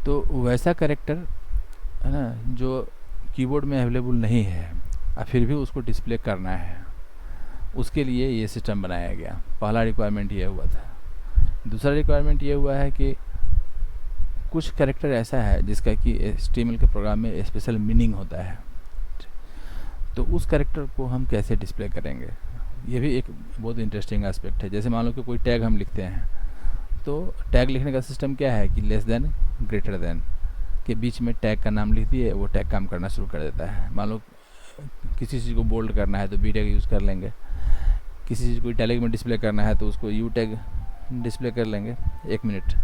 तो वैसा कैरेक्टर है ना जो कीबोर्ड में अवेलेबल नहीं है और फिर भी उसको डिस्प्ले करना है, उसके लिए ये सिस्टम बनाया गया। पहला रिक्वायरमेंट ये हुआ था। दूसरा रिक्वायरमेंट ये हुआ है कि कुछ कैरेक्टर ऐसा है जिसका कि HTML के प्रोग्राम में स्पेशल मीनिंग होता है, तो उस कैरेक्टर को हम कैसे डिस्प्ले करेंगे, ये भी एक बहुत इंटरेस्टिंग एस्पेक्ट है। जैसे मान लो कि कोई टैग हम लिखते हैं, तो टैग लिखने का सिस्टम क्या है कि लेस देन ग्रेटर देन के बीच में टैग का नाम लिख दिए, वो टैग काम करना शुरू कर देता है। मान लो किसी चीज़ को बोल्ड करना है तो बी टैग यूज़ कर लेंगे, किसी चीज़ को इटैलिक में डिस्प्ले करना है तो उसको यू टैग डिस्प्ले कर लेंगे। एक मिनट।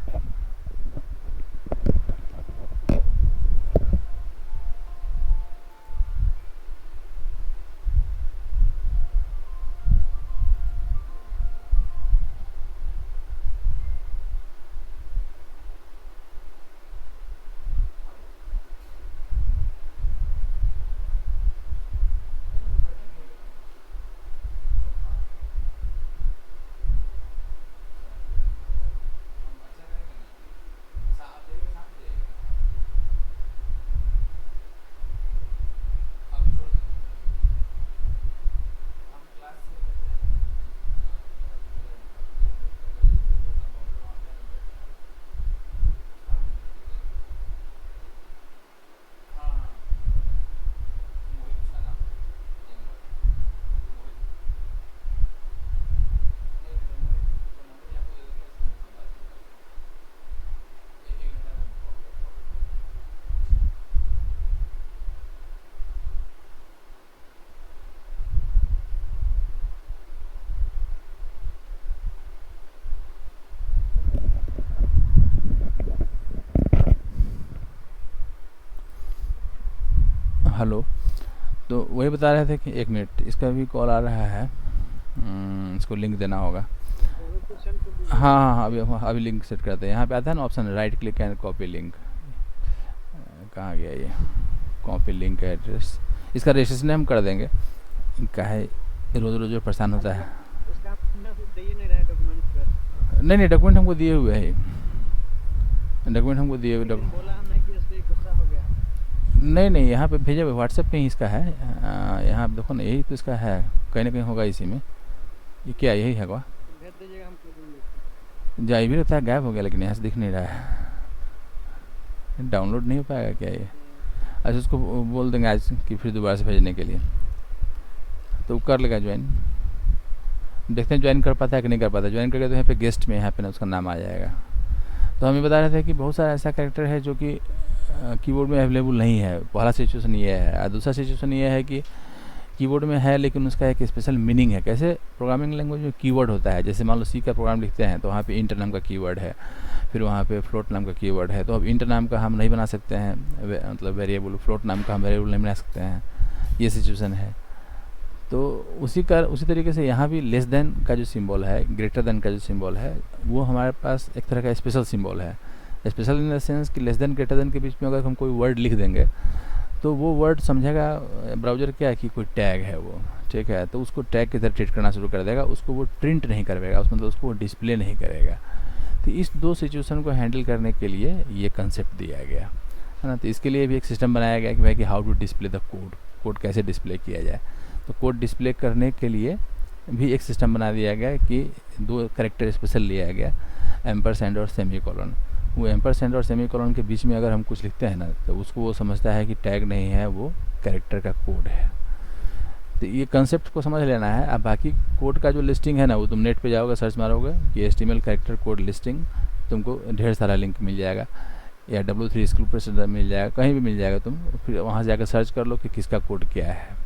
हेलो। तो वही बता रहे थे कि एक मिनट, इसका भी कॉल आ रहा है। इसको लिंक देना होगा। हाँ हाँ हाँ, अभी लिंक सेट करते हैं। यहाँ पे आता है ना option, right click and copy link. कहाँ गया ये, कॉपी लिंक एड्रेस। इसका रजिस्ट्रेशन हम कर देंगे। क्या है, रोज़ रोज़ परेशान होता है। नहीं नहीं, डॉक्यूमेंट हमको दिए हुए है, डॉक्यूमेंट हमको दिए हुए। नहीं नहीं, यहाँ पे भेजे हुए व्हाट्सएप पे ही इसका है। यहाँ पे देखो ना, यही तो इसका है, कहीं ना कहीं होगा इसी में। ये क्या यही है क्या? जा भी रहता है, गायब हो गया, लेकिन यहाँ से दिख नहीं रहा है। डाउनलोड नहीं हो पाएगा क्या ये? अच्छा, उसको बोल देंगे आज कि फिर दोबारा से भेजने के लिए, तो कर लेगा ज्वाइन। देखते हैं ज्वाइन कर पाता है कि नहीं कर पाता। ज्वाइन करके तो यहाँ पे गेस्ट में यहाँ पे ना उसका नाम आ जाएगा। तो हम ये बता रहे थे कि बहुत सारा ऐसा कैरेक्टर है जो कि कीबोर्ड में अवेलेबल नहीं है। पहला सिचुएशन ये है। और दूसरा सिचुएशन ये है कि कीबोर्ड में है लेकिन उसका एक स्पेशल मीनिंग है। कैसे? प्रोग्रामिंग लैंग्वेज में कीवर्ड होता है। जैसे मान लो सी का प्रोग्राम लिखते हैं तो वहाँ पे इंट नाम का कीवर्ड है, फिर वहाँ पे फ्लोट नाम का कीवर्ड है। तो अब इंट नाम का हम नहीं बना सकते हैं, मतलब वेरिएबल। फ्लोट नाम का हम वेरिएबल नहीं बना सकते हैं, ये सिचुएशन है। तो उसी तरीके से यहाँ भी लेस देन का जो सिंबल है, ग्रेटर देन का जो सिंबल है, वो हमारे पास एक तरह का स्पेशल सिंबल है। स्पेशल इन द सेंस कि लेस देन ग्रेटर देन के बीच में अगर हम कोई वर्ड लिख देंगे तो वो वर्ड समझेगा ब्राउज़र क्या है कि कोई टैग है वो, ठीक है। तो उसको टैग की तरह ट्रीट करना शुरू कर देगा, उसको वो प्रिंट नहीं करेगा, मतलब उसको डिस्प्ले नहीं करेगा। तो इस दो सिचुएशन को हैंडल करने के लिए ये कंसेप्ट दिया गया है ना। तो इसके लिए भी एक सिस्टम बनाया गया कि भाई कि how to display the code कैसे डिस्प्ले किया जाए। तो कोड डिस्प्ले करने के लिए भी एक सिस्टम बना दिया गया कि दो कैरेक्टर स्पेशल लिया गया, एम्परसेंड और सेमीकोलन। वो एम्परसेंड और सेमीकोलन के बीच में अगर हम कुछ लिखते हैं ना, तो उसको वो समझता है कि टैग नहीं है, वो कैरेक्टर का कोड है। तो ये कंसेप्ट को समझ लेना है। अब बाकी कोड का जो लिस्टिंग है ना, वो तुम नेट पे जाओगे, सर्च मारोगे कि HTML कैरेक्टर कोड लिस्टिंग, तुमको ढेर सारा लिंक मिल जाएगा, या W3 स्कूल पर मिल जाएगा, कहीं भी मिल जाएगा। तुम फिर वहाँ से जाकर सर्च कर लो कि किसका कोड क्या है,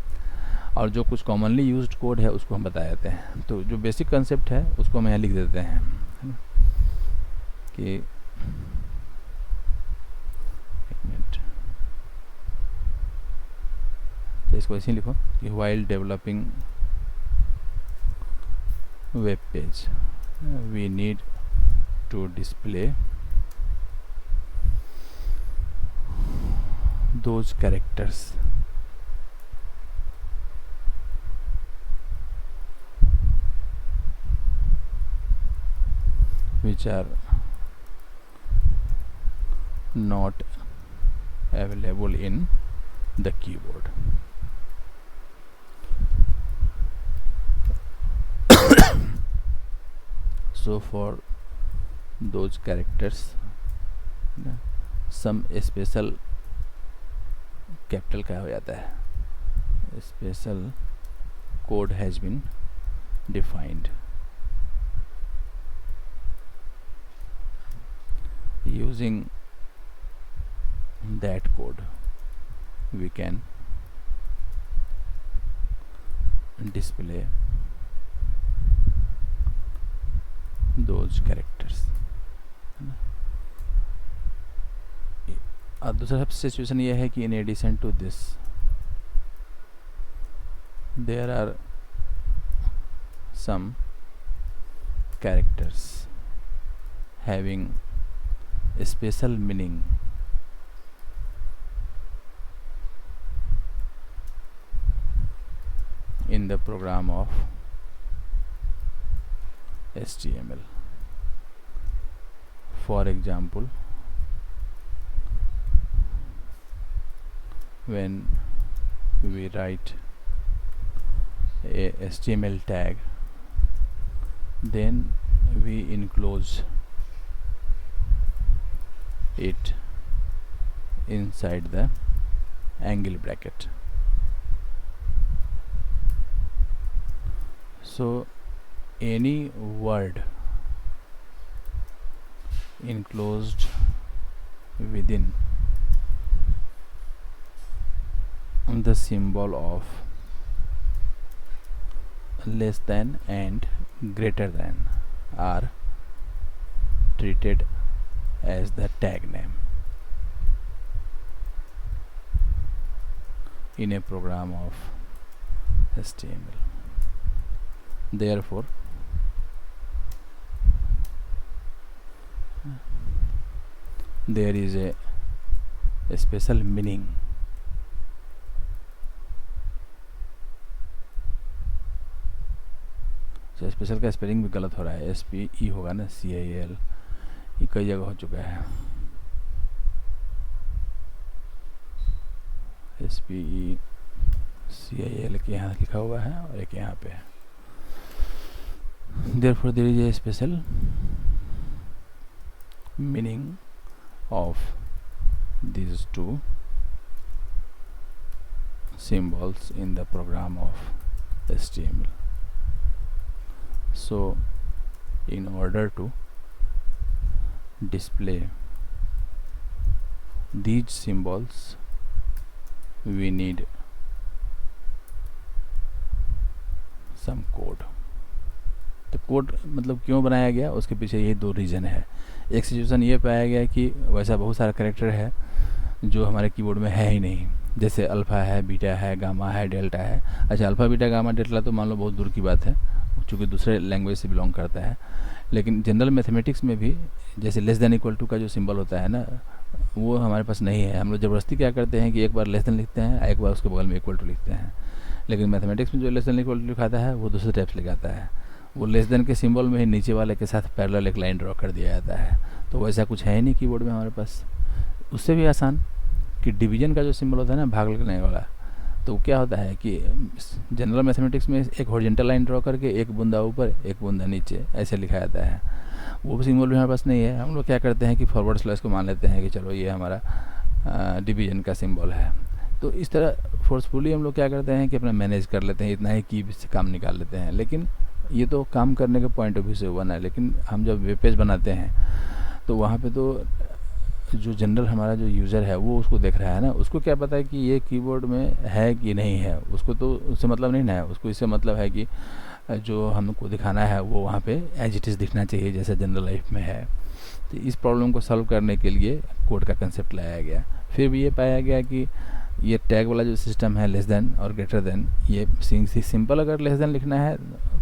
और जो कुछ कॉमनली यूज्ड कोड है उसको हम बता देते हैं। तो जो बेसिक कंसेप्ट है उसको हम यहाँ लिख देते हैं कि एक मिनट, तो इसको ऐसे ही लिखो कि while developing web page we need to display those characters which are not available in the keyboard. So for those characters, some special capital का हो जाता है, special code has been defined. Using that code we can display those characters. अब दूसरा situation ये है कि in addition to this there are some characters having a special meaning in the program of HTML. For example, when we write a HTML tag, then we enclose it inside the angle bracket. So any word enclosed within the symbol of less than and greater than are treated as the tag name in a program of HTML. Therefore, there is a special meaning special का spelling भी गलत हो रहा है, SPE होगा ना, CIL, ये कई जगह हो चुका है. SPE CIL के यहाँ लिखा हुआ है और एक यहाँ पे है. Therefore there is a special meaning of these two symbols in the program of HTML. So in order to display these symbols we need some code. तो कोड मतलब क्यों बनाया गया, उसके पीछे यही दो रीज़न है. एक सिचुएशन ये पाया गया कि वैसा बहुत सारा कैरेक्टर है जो हमारे कीबोर्ड में है ही नहीं, जैसे अल्फ़ा है, बीटा है, गामा है, डेल्टा है. अच्छा, अल्फ़ा, बीटा, गामा, डेल्टा तो मान लो बहुत दूर की बात है चूँकि दूसरे लैंग्वेज से बिलोंग करता है. लेकिन जनरल मैथमेटिक्स में भी जैसे लेस देन इक्वल टू का जो सिंबल होता है ना, वो हमारे पास नहीं है. हम लोग ज़बरदस्ती क्या करते हैं कि एक बार लेस देन लिखते हैं, एक बार उसके बगल में इक्वल टू लिखते हैं. लेकिन मैथमेटिक्स में जो लेस देन इक्वल टू लिखाता है वो दूसरे टाइप से लिखाता है. वो लेस देन के सिंबल में ही नीचे वाले के साथ पैरेलल एक लाइन ड्रॉ कर दिया जाता है. तो वैसा कुछ है ही नहीं कीबोर्ड में हमारे पास. उससे भी आसान कि डिवीजन का जो सिंबल होता है ना, भाग लगने वाला, तो क्या होता है कि जनरल मैथमेटिक्स में एक हॉरिजॉन्टल लाइन ड्रॉ करके एक बूंदा ऊपर एक बूंदा नीचे ऐसे लिखा जाता है. वो सिंबल भी हमारे पास नहीं है. हम लोग क्या करते हैं कि फॉरवर्ड स्लैश को मान लेते हैं कि चलो ये हमारा डिवीजन का सिंबल है. तो इस तरह फोर्सफुली हम लोग क्या करते हैं कि अपना मैनेज कर लेते हैं, इतना ही की से काम निकाल लेते हैं. लेकिन ये तो काम करने के पॉइंट ऑफ व्यू से बना है. लेकिन हम जब वेब पेज बनाते हैं तो वहाँ पे तो जो जनरल हमारा जो यूज़र है वो उसको देख रहा है ना, उसको क्या पता है कि ये कीबोर्ड में है कि नहीं है. उसको तो उससे मतलब नहीं ना है. उसको इससे मतलब है कि जो हमको दिखाना है वो वहाँ पे एज इट इज़ दिखना चाहिए जैसे जनरल लाइफ में है. तो इस प्रॉब्लम को सॉल्व करने के लिए कोड का कंसेप्ट लाया गया. फिर भी ये पाया गया कि ये टैग वाला जो सिस्टम है लेस देन और ग्रेटर देन, ये सिंपल अगर लेस देन लिखना है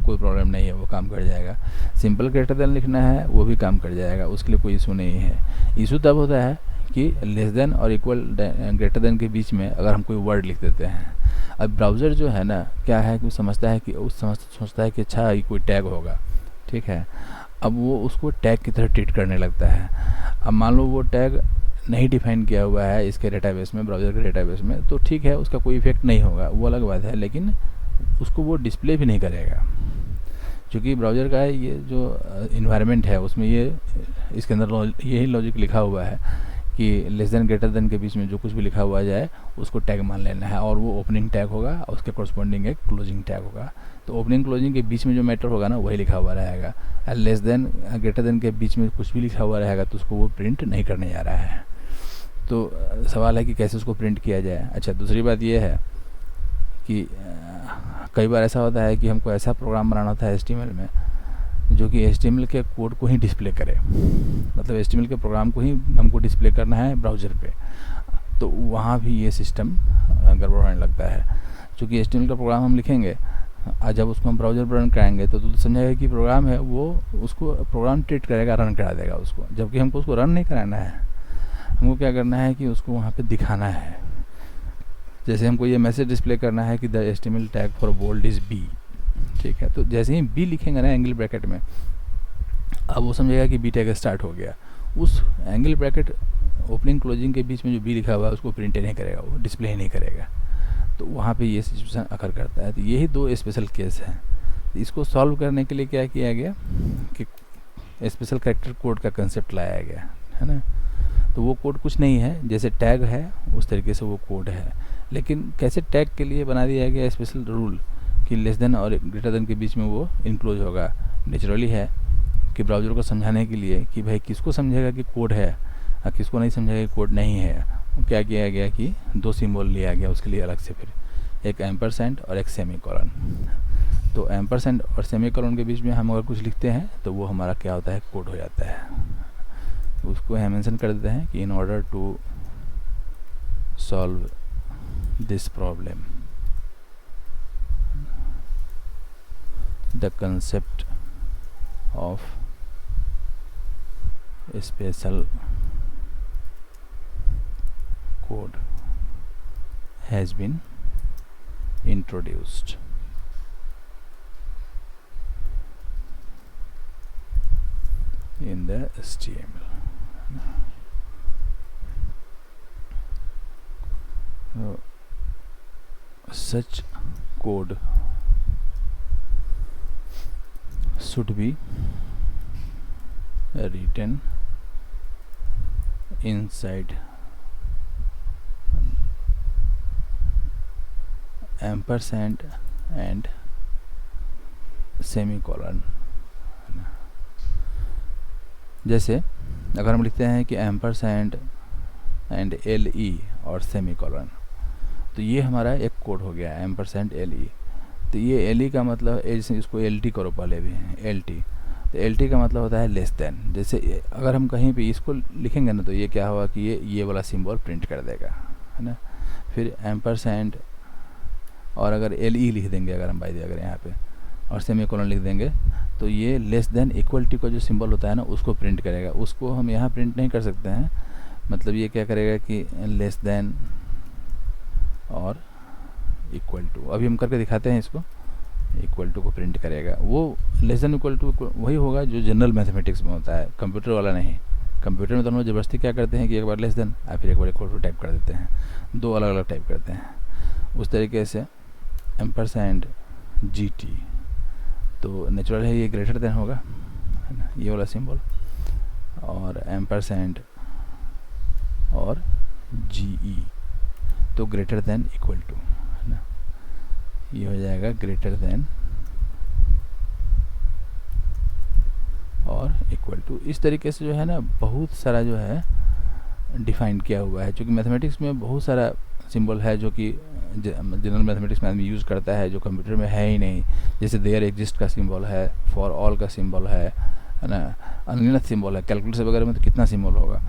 कोई प्रॉब्लम नहीं है, वो काम कर जाएगा. सिंपल ग्रेटर देन लिखना है वो भी काम कर जाएगा, उसके लिए कोई इशू नहीं है. इशू तब होता है कि लेस देन और इक्वल ग्रेटर देन के बीच में अगर हम कोई वर्ड लिख देते हैं. अब ब्राउज़र जो है ना, क्या है कि समझता है कि सोचता है कि अच्छा ये कोई टैग होगा, ठीक है. अब वो उसको टैग की तरह ट्रीट करने लगता है. अब मान लो वो टैग नहीं डिफाइन किया हुआ है इसके डेटाबेस में, ब्राउज़र के डेटाबेस में, तो ठीक है, उसका कोई इफेक्ट नहीं होगा, वो अलग बात है, लेकिन उसको वो डिस्प्ले भी नहीं करेगा, क्योंकि ब्राउज़र का ये जो इन्वायरमेंट है उसमें ये इसके अंदर यही लॉजिक लिखा हुआ है कि लेस देन ग्रेटर देन के बीच में जो कुछ भी लिखा हुआ जाए उसको टैग मान लेना है, और वो ओपनिंग टैग होगा और उसके कॉरस्पॉन्डिंग एक क्लोजिंग टैग होगा। तो ओपनिंग क्लोजिंग के बीच में जो मैटर होगा ना वही लिखा हुआ रहेगा, और लेस देन ग्रेटर देन के बीच में कुछ भी लिखा हुआ रहेगा तो उसको वो प्रिंट नहीं करने जा रहा है। तो सवाल है कि कैसे उसको प्रिंट किया जाए। अच्छा, दूसरी बात ये है कि कई बार ऐसा होता है कि हमको ऐसा प्रोग्राम बनाना होता है HTML में जो कि HTML के कोड को ही डिस्प्ले करे, मतलब HTML के प्रोग्राम को ही हमको डिस्प्ले करना है ब्राउज़र पे, तो वहाँ भी ये सिस्टम गड़बड़ होने लगता है। क्योंकि HTML का प्रोग्राम हम लिखेंगे और जब उसको हम ब्राउज़र पर रन कराएंगे तो समझाएगा कि प्रोग्राम है, वो उसको प्रोग्राम ट्रीट करेगा, रन करा देगा उसको, जबकि हमको उसको रन नहीं कराना है, हमको क्या करना है कि उसको वहाँ पे दिखाना है। जैसे हमको ये मैसेज डिस्प्ले करना है कि the HTML tag for bold is B, ठीक है, तो जैसे ही B लिखेंगे ना एंगल ब्रैकेट में, अब वो समझेगा कि B टैग स्टार्ट हो गया। उस एंगल ब्रैकेट ओपनिंग क्लोजिंग के बीच में जो B लिखा हुआ है उसको प्रिंट नहीं करेगा, वो डिस्प्ले ही नहीं करेगा, तो वहाँ पे ये सिचुएशन अकर करता है। तो यही दो स्पेशल केस हैं। इसको सॉल्व करने के लिए क्या किया गया कि स्पेशल कैरेक्टर कोड का कंसेप्ट लाया गया, है ना। तो वो कोड कुछ नहीं है, जैसे टैग है उस तरीके से वो कोड है, लेकिन कैसे टैग के लिए बना दिया गया स्पेशल रूल कि लेस देन और ग्रेटर देन के बीच में वो इनक्लोज होगा। नेचुरली है कि ब्राउज़र को समझाने के लिए कि भाई किसको समझेगा कि कोड है और किसको नहीं समझेगा कि कोड नहीं है। क्या किया गया कि दो सिंबल लिया गया उसके लिए अलग से, फिर एक एम्परसेंड और एक सेमीकोलन। तो एम्परसेंड और सेमीकोलन के बीच में हम अगर कुछ लिखते हैं तो वो हमारा क्या होता है, कोड हो जाता है। उसको हम मेंशन कर देते हैं कि in order to solve this problem the concept of special code has been introduced in the HTML. Such code should be written inside ampersand and semicolon. जैसे अगर हम लिखते हैं कि एम्परसेंड एंड LE और सेमीकोलन, तो ये हमारा एक कोड हो गया एम्परसेंड LE। तो ये LE का मतलब इसको LT करो पहले भी, LT, तो LT का मतलब होता है लेस देन। जैसे अगर हम कहीं पे इसको लिखेंगे ना तो ये क्या होगा कि ये वाला सिंबल प्रिंट कर देगा, है ना। फिर एम्परसेंड और अगर LE लिख देंगे अगर हम बाय अगर यहाँ पे और सेमीकोलन लिख देंगे तो ये लेस देन इक्वलिटी का जो सिंबल होता है ना उसको प्रिंट करेगा। उसको हम यहाँ प्रिंट नहीं कर सकते हैं, मतलब ये क्या करेगा कि लेस देन और इक्वल टू, अभी हम करके दिखाते हैं इसको, इक्वल टू को प्रिंट करेगा। वो लेस देन इक्वल टू वही होगा जो जनरल मैथमेटिक्स में होता है, कंप्यूटर वाला नहीं। कंप्यूटर में तो हम लोग ज़बरदस्ती क्या करते हैं कि एक बार लेस देन और फिर एक बार इक्वल टू टाइप कर देते हैं, दो अलग अलग टाइप करते हैं। उस तरीके से एम्परसेंड GT, तो नेचुरल है ये ग्रेटर देन होगा, है ना, ये वाला सिंबल, और एम्परसेंड और GE तो ग्रेटर देन इक्वल टू, है ना, ये हो जाएगा ग्रेटर देन और इक्वल टू। इस तरीके से जो है ना बहुत सारा जो है डिफाइन किया हुआ है, क्योंकि मैथमेटिक्स में बहुत सारा सिंबल है जो कि जनरल मैथमेटिक्स में आदमी यूज़ करता है जो कंप्यूटर में है ही नहीं। जैसे देयर एग्जिस्ट का सिंबल है, फॉर ऑल का सिंबल है ना, अनगिनत सिंबल है। कैलकुलेटर वगैरह में तो कितना सिंबल होगा,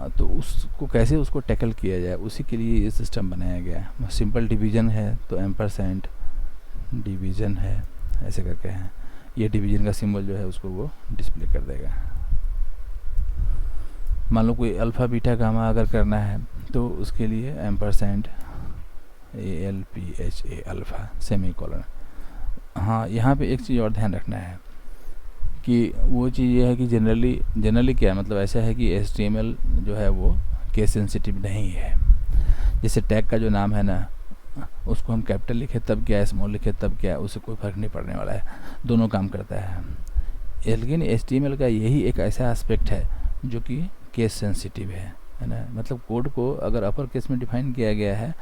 तो उसको कैसे उसको टैकल किया जाए उसी के लिए ये सिस्टम बनाया गया है। सिंपल डिवीज़न है तो एम्परसेंड डिवीज़न है ऐसे करके है, ये डिवीज़न का सिंबल जो है उसको वो डिस्प्ले कर देगा। मान लो कोई अल्फ़ा बीटा गामा अगर करना है तो उसके लिए एम्परसेंड ALPHA अल्फ़ा सेमीकोलन। हाँ, यहाँ पे एक चीज़ और ध्यान रखना है कि वो चीज़ ये है कि जनरली क्या है, मतलब ऐसा है कि HTML जो है वो केस सेंसिटिव नहीं है। जैसे टैग का जो नाम है ना, उसको हम कैपिटल लिखे तब क्या है, स्मॉल लिखे तब क्या है, उससे कोई फ़र्क नहीं पड़ने वाला है, दोनों काम करता है। लेकिन HTML का यही एक ऐसा एस्पेक्ट है जो कि केस सेंसिटिव है ना। मतलब कोड को अगर अपर केस में डिफाइन किया गया है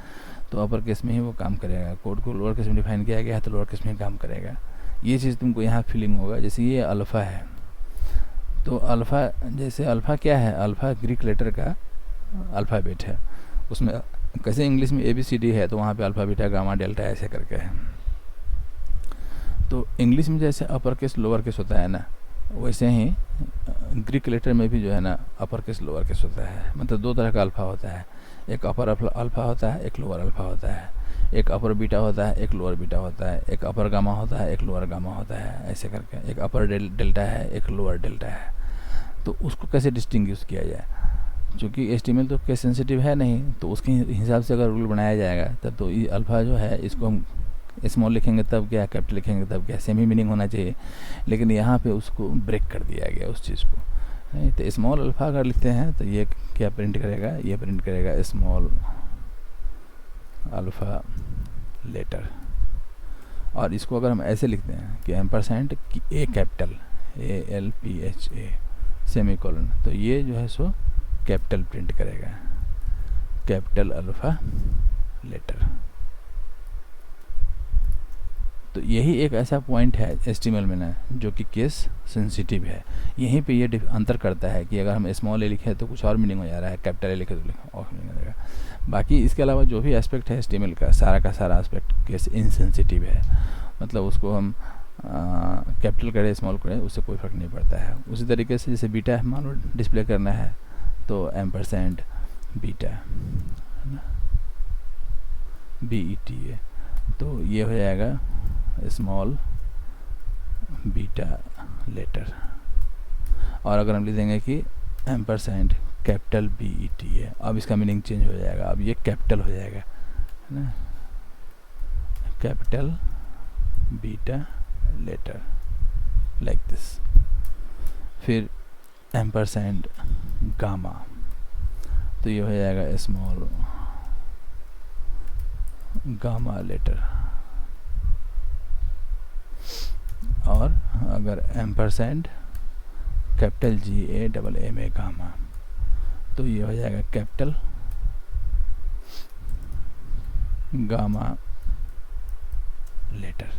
तो अपर केस में ही वो काम करेगा, कोड को लोअर केस में डिफाइन किया गया है तो लोअर केस में ही काम करेगा। ये चीज़ तुमको यहाँ फीलिंग होगा। जैसे ये अल्फ़ा है, तो अल्फ़ा, जैसे अल्फ़ा क्या है, अल्फ़ा ग्रीक लेटर का अल्फ़ाबेट है। उसमें कैसे इंग्लिश में ABCD है तो वहाँ पे अल्फ़ा बीटा गामा डेल्टा ऐसे करके है। तो इंग्लिश में जैसे अपर केस लोअर केस होता है ना, वैसे ही ग्रीक लेटर में भी जो है ना अपर केस लोअर केस होता है। मतलब दो तरह का अल्फ़ा होता है, एक अपर अल्फ़ा होता है, एक लोअर अल्फ़ा होता है, एक अपर बीटा होता है, एक लोअर बीटा होता है, एक अपर गामा होता है, एक लोअर गामा होता है, ऐसे करके एक अपर डेल्टा है, एक लोअर डेल्टा है। तो उसको कैसे डिस्टिंग्विश किया जाए, क्योंकि HTML तो केस सेंसिटिव है नहीं, तो उसके हिसाब से अगर रूल बनाया जाएगा तब तो ये अल्फ़ा जो है इसको हम स्मॉल लिखेंगे तब क्या, कैपिटल लिखेंगे तब क्या, सेम ही मीनिंग होना चाहिए। लेकिन यहाँ पे उसको ब्रेक कर दिया गया उस चीज़ को। नहीं तो स्मॉल अल्फ़ा अगर लिखते हैं तो ये क्या प्रिंट करेगा, ये प्रिंट करेगा स्मॉल अल्फ़ा लेटर। और इसको अगर हम ऐसे लिखते हैं कि ampersand A capital ALPHA semicolon, तो ये जो है सो कैपिटल प्रिंट करेगा, कैपिटल अल्फ़ा लेटर। तो यही एक ऐसा पॉइंट है HTML में ना जो कि केस सेंसिटिव है। यहीं पे ये अंतर करता है कि अगर हम स्मॉल ए लिखे तो कुछ और मीनिंग हो जा रहा है, कैपिटल ए लिखे तो और मीनिंग हो जाएगा। बाकी इसके अलावा जो भी एस्पेक्ट है HTML का सारा एस्पेक्ट केस इनसेंसिटिव है। मतलब उसको हम कैपिटल करें स्मॉल करें उससे कोई फ़र्क नहीं पड़ता है। उसी तरीके से जैसे बीटा मान लो डिस्प्ले करना है तो एम्परसेंट बीटा है ना, BETA, तो ये हो जाएगा स्मॉल बीटा लेटर। और अगर हम लिख देंगे कि एम्परसेंट कैपिटल BETA, अब इसका मीनिंग चेंज हो जाएगा, अब ये कैपिटल हो जाएगा है ना, capital beta letter like this. फिर एम्परसेंट गामा, तो ये हो जाएगा स्मॉल गामा लेटर। और अगर एम्परसेंट कैपिटल GAMA गामा, तो ये हो जाएगा कैपिटल गामा लेटर।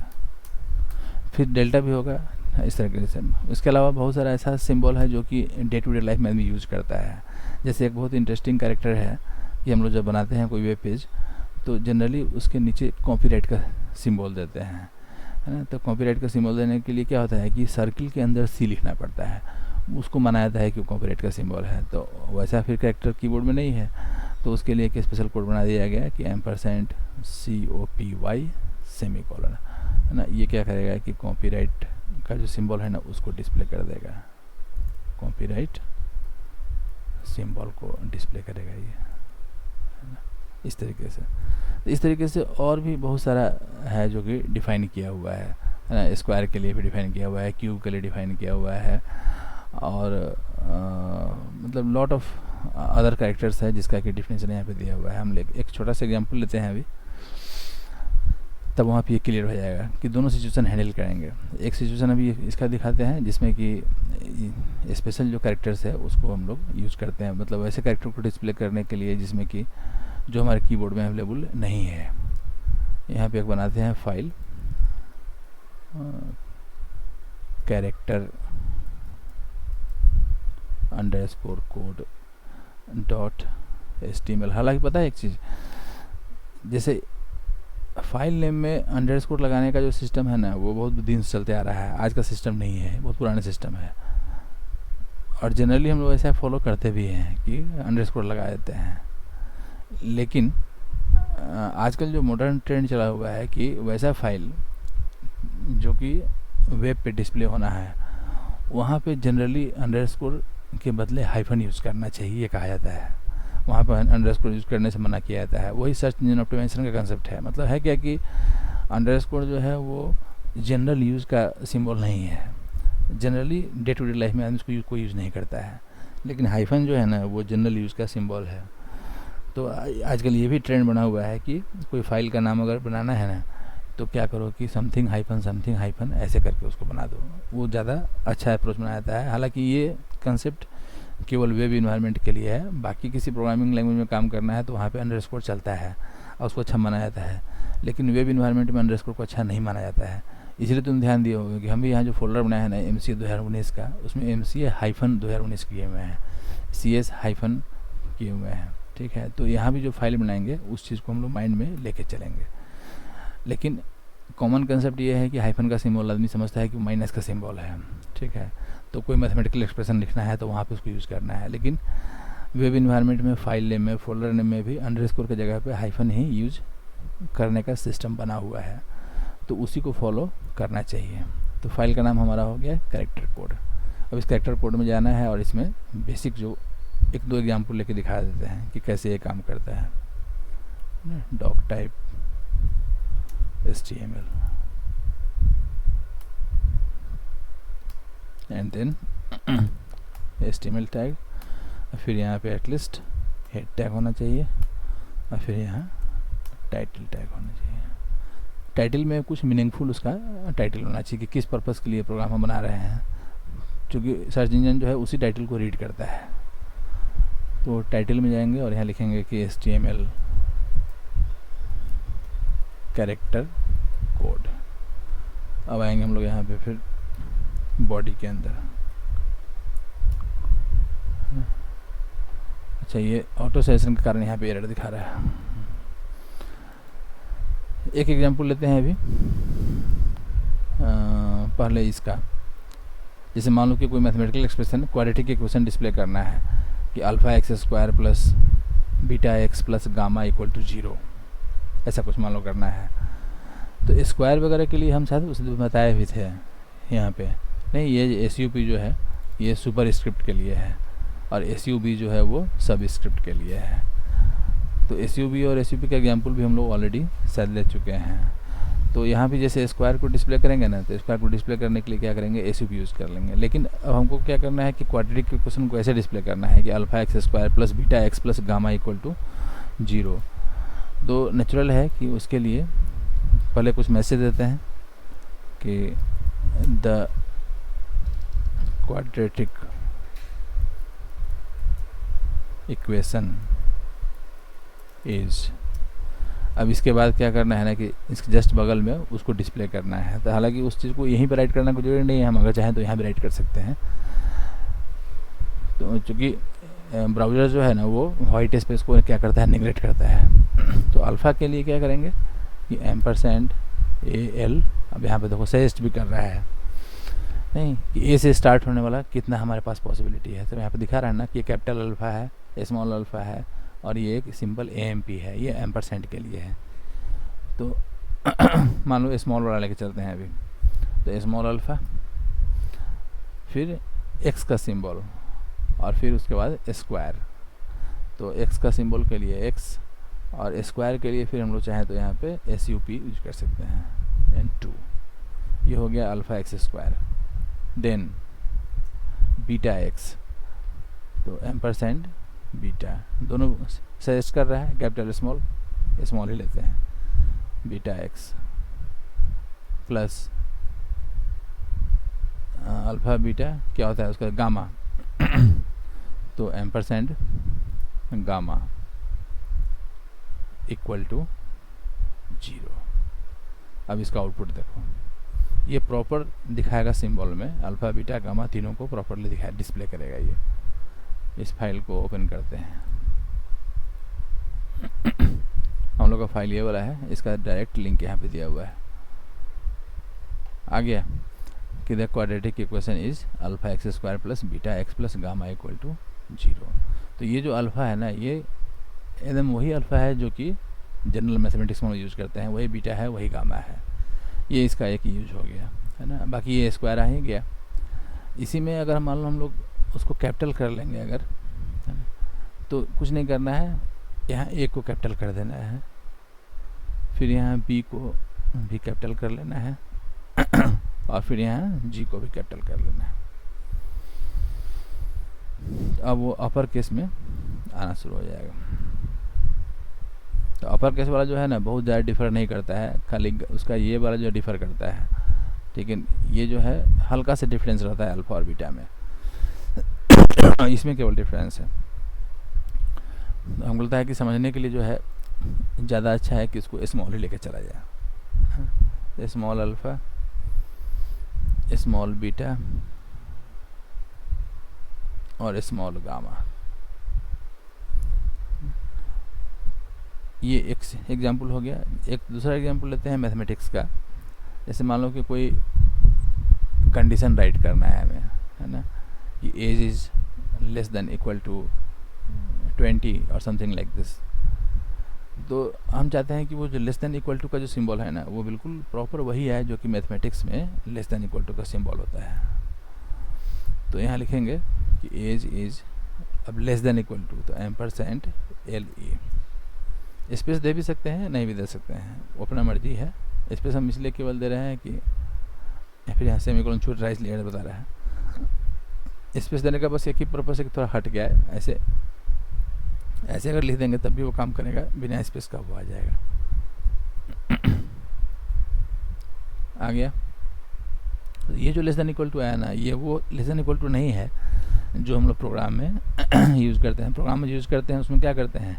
फिर डेल्टा भी होगा इस तरीके से। इसके अलावा बहुत सारा ऐसा सिंबल है जो कि डे टू डे लाइफ में भी यूज करता है। जैसे एक बहुत इंटरेस्टिंग कैरेक्टर है कि हम लोग जब बनाते हैं कोई वेब पेज तो जनरली उसके नीचे कॉपीराइट का सिंबल देते हैं, है ना। तो कॉपीराइट का सिंबल देने के लिए क्या होता है कि सर्किल के अंदर C लिखना पड़ता है, उसको माना जाता है कि कॉपीराइट का सिंबल है। तो वैसा फिर कैरेक्टर कीबोर्ड में नहीं है, तो उसके लिए एक स्पेशल कोड बना दिया गया कि एम्परसेंट COPY सेमीकोलन, है ना। ये क्या करेगा कि कॉपीराइट का जो सिंबल है ना उसको डिस्प्ले कर देगा, कॉपीराइट सिंबल को डिस्प्ले करेगा ये, है ना। इस तरीके से और भी बहुत सारा है जो कि डिफ़ाइन किया हुआ है ना। स्क्वायर के लिए भी डिफ़ाइन किया हुआ है, क्यूब के लिए डिफ़ाइन किया हुआ है, और मतलब लॉट ऑफ अदर कैरेक्टर्स है जिसका कि डिफिनेशन यहाँ पे दिया हुआ है। हम एक छोटा सा एग्जांपल लेते हैं अभी, तब वहाँ पे ये क्लियर हो जाएगा कि दोनों सिचुएशन हैंडल करेंगे। एक सिचुएशन अभी इसका दिखाते हैं जिसमें कि स्पेशल जो कैरेक्टर्स है उसको हम लोग यूज़ करते हैं, मतलब वैसे कैरेक्टर को डिस्प्ले करने के लिए जिसमें कि जो हमारे कीबोर्ड में अवेलेबल नहीं है। यहाँ पे एक बनाते हैं फाइल कैरेक्टर _code .html। हालांकि पता है एक चीज़, जैसे फाइल नेम में अंडरस्कोर लगाने का जो सिस्टम है ना वो बहुत दिन से चलते आ रहा है, आज का सिस्टम नहीं है, बहुत पुराना सिस्टम है। और जनरली हम लोग ऐसा फॉलो करते भी हैं कि अंडरस्कोर लगा देते हैं। लेकिन आजकल जो मॉडर्न ट्रेंड चला हुआ है कि वैसा फाइल जो कि वेब पे डिस्प्ले होना है वहाँ पे जनरली अंडरस्कोर के बदले हाइफन यूज़ करना चाहिए कहा जाता है। वहाँ पर अंडरस्कोर यूज़ करने से मना किया जाता है। वही सर्च इंजन ऑप्टिमाइजेशन का कंसेप्ट है। मतलब है क्या कि अंडरस्कोर जो है वो जनरल यूज़ का सिंबल नहीं है। Generally day to day life में आदमी इसको कोई यूज़ नहीं करता है, लेकिन हाइफन जो है ना वो जनरल यूज़ का सिंबल है। तो आजकल ये भी ट्रेंड बना हुआ है कि कोई फाइल का नाम अगर बनाना है ना तो क्या करो कि समथिंग हाइफन ऐसे करके उसको बना दो, वो ज़्यादा अच्छा अप्रोच बनाया जाता है। हालांकि ये कंसेप्ट केवल वेब इन्वायरमेंट के लिए है, बाकी किसी प्रोग्रामिंग लैंग्वेज में काम करना है तो वहाँ पे अंडरस्कोर चलता है और उसको अच्छा माना जाता है, लेकिन वेब इन्वायरमेंट में अंडरस्कोर को अच्छा नहीं माना जाता है। इसलिए तुम ध्यान दिए होगे कि हम भी यहाँ जो फोल्डर बनाया है ना MCA 2019 का, उसमें MCA हाइफन 2019 किए हुए हैं, CS हाइफन किए हुए हैं, ठीक है। तो यहाँ भी जो फाइल बनाएंगे उस चीज़ को हम लोग माइंड में लेके चलेंगे, लेकिन कॉमन कंसेप्ट ये है कि हाइफन का सिंबल आदमी समझता है कि माइनस का सिंबल है, ठीक है। तो कोई मैथमेटिकल एक्सप्रेशन लिखना है तो वहाँ पे उसको यूज़ करना है, लेकिन वेब इन्वायरमेंट में फाइल नेम में फोल्डर नेम में भी अंडरस्कोर की जगह पे हाइफन ही यूज करने का सिस्टम बना हुआ है, तो उसी को फॉलो करना चाहिए। तो फाइल का नाम हमारा हो गया कैरेक्टर कोड। अब इस कैरेक्टर कोड में जाना है और इसमें बेसिक जो एक दो एग्जाम्पल लेके दिखा देते हैं कि कैसे ये काम करता है। Doc type HTML and then HTML tag, फिर यहाँ पे एटलीस्ट हेड टैग होना चाहिए और फिर यहाँ टाइटल टैग होना चाहिए। टाइटल में कुछ मीनिंगफुल उसका टाइटल होना चाहिए कि किस पर्पस के लिए प्रोग्राम हम बना रहे हैं, क्योंकि सर्च इंजन जो है उसी टाइटल को रीड करता है। तो टाइटल में जाएंगे और यहाँ लिखेंगे कि HTML कैरेक्टर कोड। अब आएंगे हम लोग यहाँ पे फिर बॉडी के अंदर। अच्छा, ये ऑटो सेशन के कारण यहाँ पे एरर दिखा रहा है। एक एग्जांपल लेते हैं अभी पहले इसका। जैसे मान लो कि कोई mathematical expression quadratic equation display करना है कि alpha x square plus beta x plus gamma equal to 0, ऐसा कुछ मान लो करना है। तो स्क्वायर वगैरह के लिए हम शायद उस दिन बताए भी थे यहाँ पे, नहीं ये SUP जो है ये सुपर स्क्रिप्ट के लिए है और SUB जो है वो सब स्क्रिप्ट के लिए है। तो SUB और SUP का एग्जाम्पल भी हम लोग ऑलरेडी शायद ले चुके हैं। तो यहाँ भी जैसे स्क्वायर को डिस्प्ले करेंगे ना, तो स्क्वायर को डिस्प्ले करने के लिए क्या करेंगे, SUP यूज़ कर लेंगे। लेकिन अब हमको क्या करना है कि क्वाड्रेटिक इक्वेशन को ऐसे डिस्प्ले करना है कि alpha x square plus beta x plus gamma equal to 0। तो नेचुरल है कि उसके लिए पहले कुछ मैसेज देते हैं कि द क्वाड्रेटिक इक्वेशन इज। अब इसके बाद क्या करना है ना कि इसके जस्ट बगल में उसको डिस्प्ले करना है। तो हालांकि उस चीज़ को यहीं पर राइट करना कोई जरूरी नहीं है, हम अगर चाहें तो यहाँ भी राइट कर सकते हैं। तो चूँकि ब्राउज़र जो है ना वो वाइट स्पेस को क्या करता है, नेगलेक्ट करता है। तो अल्फ़ा के लिए क्या करेंगे कि %AL, अब यहाँ पे देखो सजेस्ट भी कर रहा है नहीं कि A से स्टार्ट होने वाला कितना हमारे पास पॉसिबिलिटी है। तो यहाँ पे दिखा रहा है ना कि कैपिटल अल्फ़ा है, स्मॉल अल्फ़ा है और ये एक सिंपल AMP है, ये % के लिए है। तो मान लो स्मॉल वाला लेके चलते हैं अभी। तो स्मॉल अल्फ़ा, फिर x का सिंबल और फिर उसके बाद स्क्वायर। तो x का सिंबल के लिए x और स्क्वायर के लिए फिर हम लोग चाहें तो यहाँ पे SUP यूज कर सकते हैं N2। ये हो गया alpha x square. Then beta x, तो % बीटा, दोनों सजेस्ट कर रहा है कैपिटल स्मॉल ही लेते हैं, beta x plus alpha beta क्या होता है उसका गामा, तो % गामा इक्वल टू 0। अब इसका आउटपुट देखो, ये प्रॉपर दिखाएगा सिंबल में, अल्फ़ा बीटा गामा तीनों को प्रॉपरली दिखाए डिस्प्ले करेगा। ये इस फाइल को ओपन करते हैं। हम लोग का फाइल ये वाला है, इसका डायरेक्ट लिंक यहाँ पे दिया हुआ है। आ गया कि the quadratic equation is alpha x square plus beta x plus gamma equal to 0। तो ये जो अल्फ़ा है ना, ये एकदम वही अल्फ़ा है जो कि जनरल मैथमेटिक्स में यूज़ करते हैं, वही बीटा है वही गामा है। ये इसका एक यूज हो गया है ना। बाकी ये स्क्वायर आ ही गया। इसी में अगर मान लो हम लोग उसको कैपिटल कर लेंगे अगर, है ना, तो कुछ नहीं करना है, यहाँ A को कैपिटल कर देना है, फिर यहाँ B को भी कैपिटल कर लेना है और फिर यहाँ जी को भी कैपिटल कर लेना है। अब वो अपर केस में आना शुरू हो जाएगा। तो अपर केस वाला जो है ना बहुत ज़्यादा डिफ़र नहीं करता है, खाली उसका ये वाला जो डिफ़र करता है, लेकिन ये जो है हल्का से डिफरेंस रहता है अल्फ़ा और बीटा में। इसमें केवल डिफरेंस है। तो हमको लगता है कि समझने के लिए जो है ज़्यादा अच्छा है कि इसको स्मॉल ही लेके चला जाए। स्मॉल अल्फ़ा, स्मॉल बीटा और स्मॉल गामा। ये एक एग्जाम्पल हो गया। एक दूसरा एग्जाम्पल लेते हैं मैथमेटिक्स का। जैसे मान लो कि कोई कंडीशन राइट करना है हमें, है ना, कि age is less than equal to 20 और समथिंग लाइक दिस। तो हम चाहते हैं कि वो जो लेस देन इक्वल टू का जो सिंबल है ना वो बिल्कुल प्रॉपर वही है जो कि मैथमेटिक्स में लेस देन इक्वल टू का सिंबल होता है। तो यहाँ लिखेंगे कि एज इज़ अब लेस देन इक्वल टू, तो एम्परसेंट LE। स्पेस दे भी सकते हैं, नहीं भी दे सकते हैं, वो अपना मर्जी है। स्पेस हम इसलिए केवल दे रहे हैं कि फिर यहाँ सेमीकोलन छूट रहा है इसलिए बता रहा है। स्पेस देने का बस एक ही पर्पस है कि थोड़ा हट गया है, ऐसे ऐसे अगर लिख देंगे तब भी वो काम करेगा, बिना स्पेस का वो आ जाएगा। आ गया। तो ये जो लेस देन इक्वल टू आया ना, ये वो लेस देन इक्वल टू नहीं है जो हम लोग प्रोग्राम में यूज़ करते हैं। प्रोग्राम में यूज़ करते हैं उसमें क्या करते हैं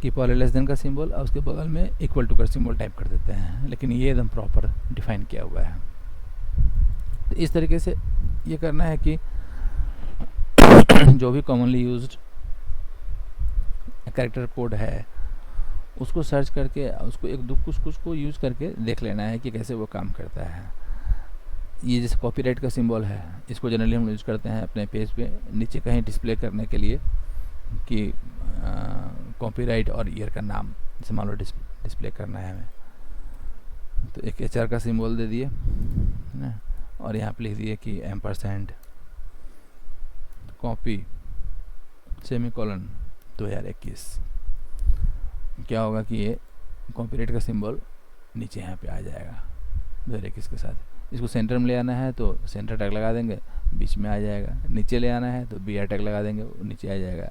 कि पहले लेस देन का सिंबल और उसके बगल में इक्वल टू का सिंबल टाइप कर देते हैं, लेकिन ये एकदम प्रॉपर डिफाइन किया हुआ है। तो इस तरीके से ये करना है कि जो भी कॉमनली यूज्ड कैरेक्टर कोड है उसको सर्च करके उसको एक दो कुछ को यूज़ करके देख लेना है कि कैसे वो काम करता है। ये जैसे कॉपीराइट का सिंबल है, इसको जनरली हम यूज़ करते हैं अपने पेज पे नीचे कहीं डिस्प्ले करने के लिए कि कॉपीराइट और ईयर का नाम जैसे मान लो डिस्प्ले करना है हमें, तो एक HR का सिंबल दे दिए ना, और यहाँ पे लिख दिए कि एम्परसेंट कॉपी सेमीकोलन 2021। क्या होगा कि ये कॉपीराइट का सिंबल नीचे यहाँ पे आ जाएगा 2021 के साथ। इसको सेंटर में ले आना है तो सेंटर टैग लगा देंगे, बीच में आ जाएगा। नीचे ले आना है तो BR टैग लगा देंगे, नीचे आ जाएगा।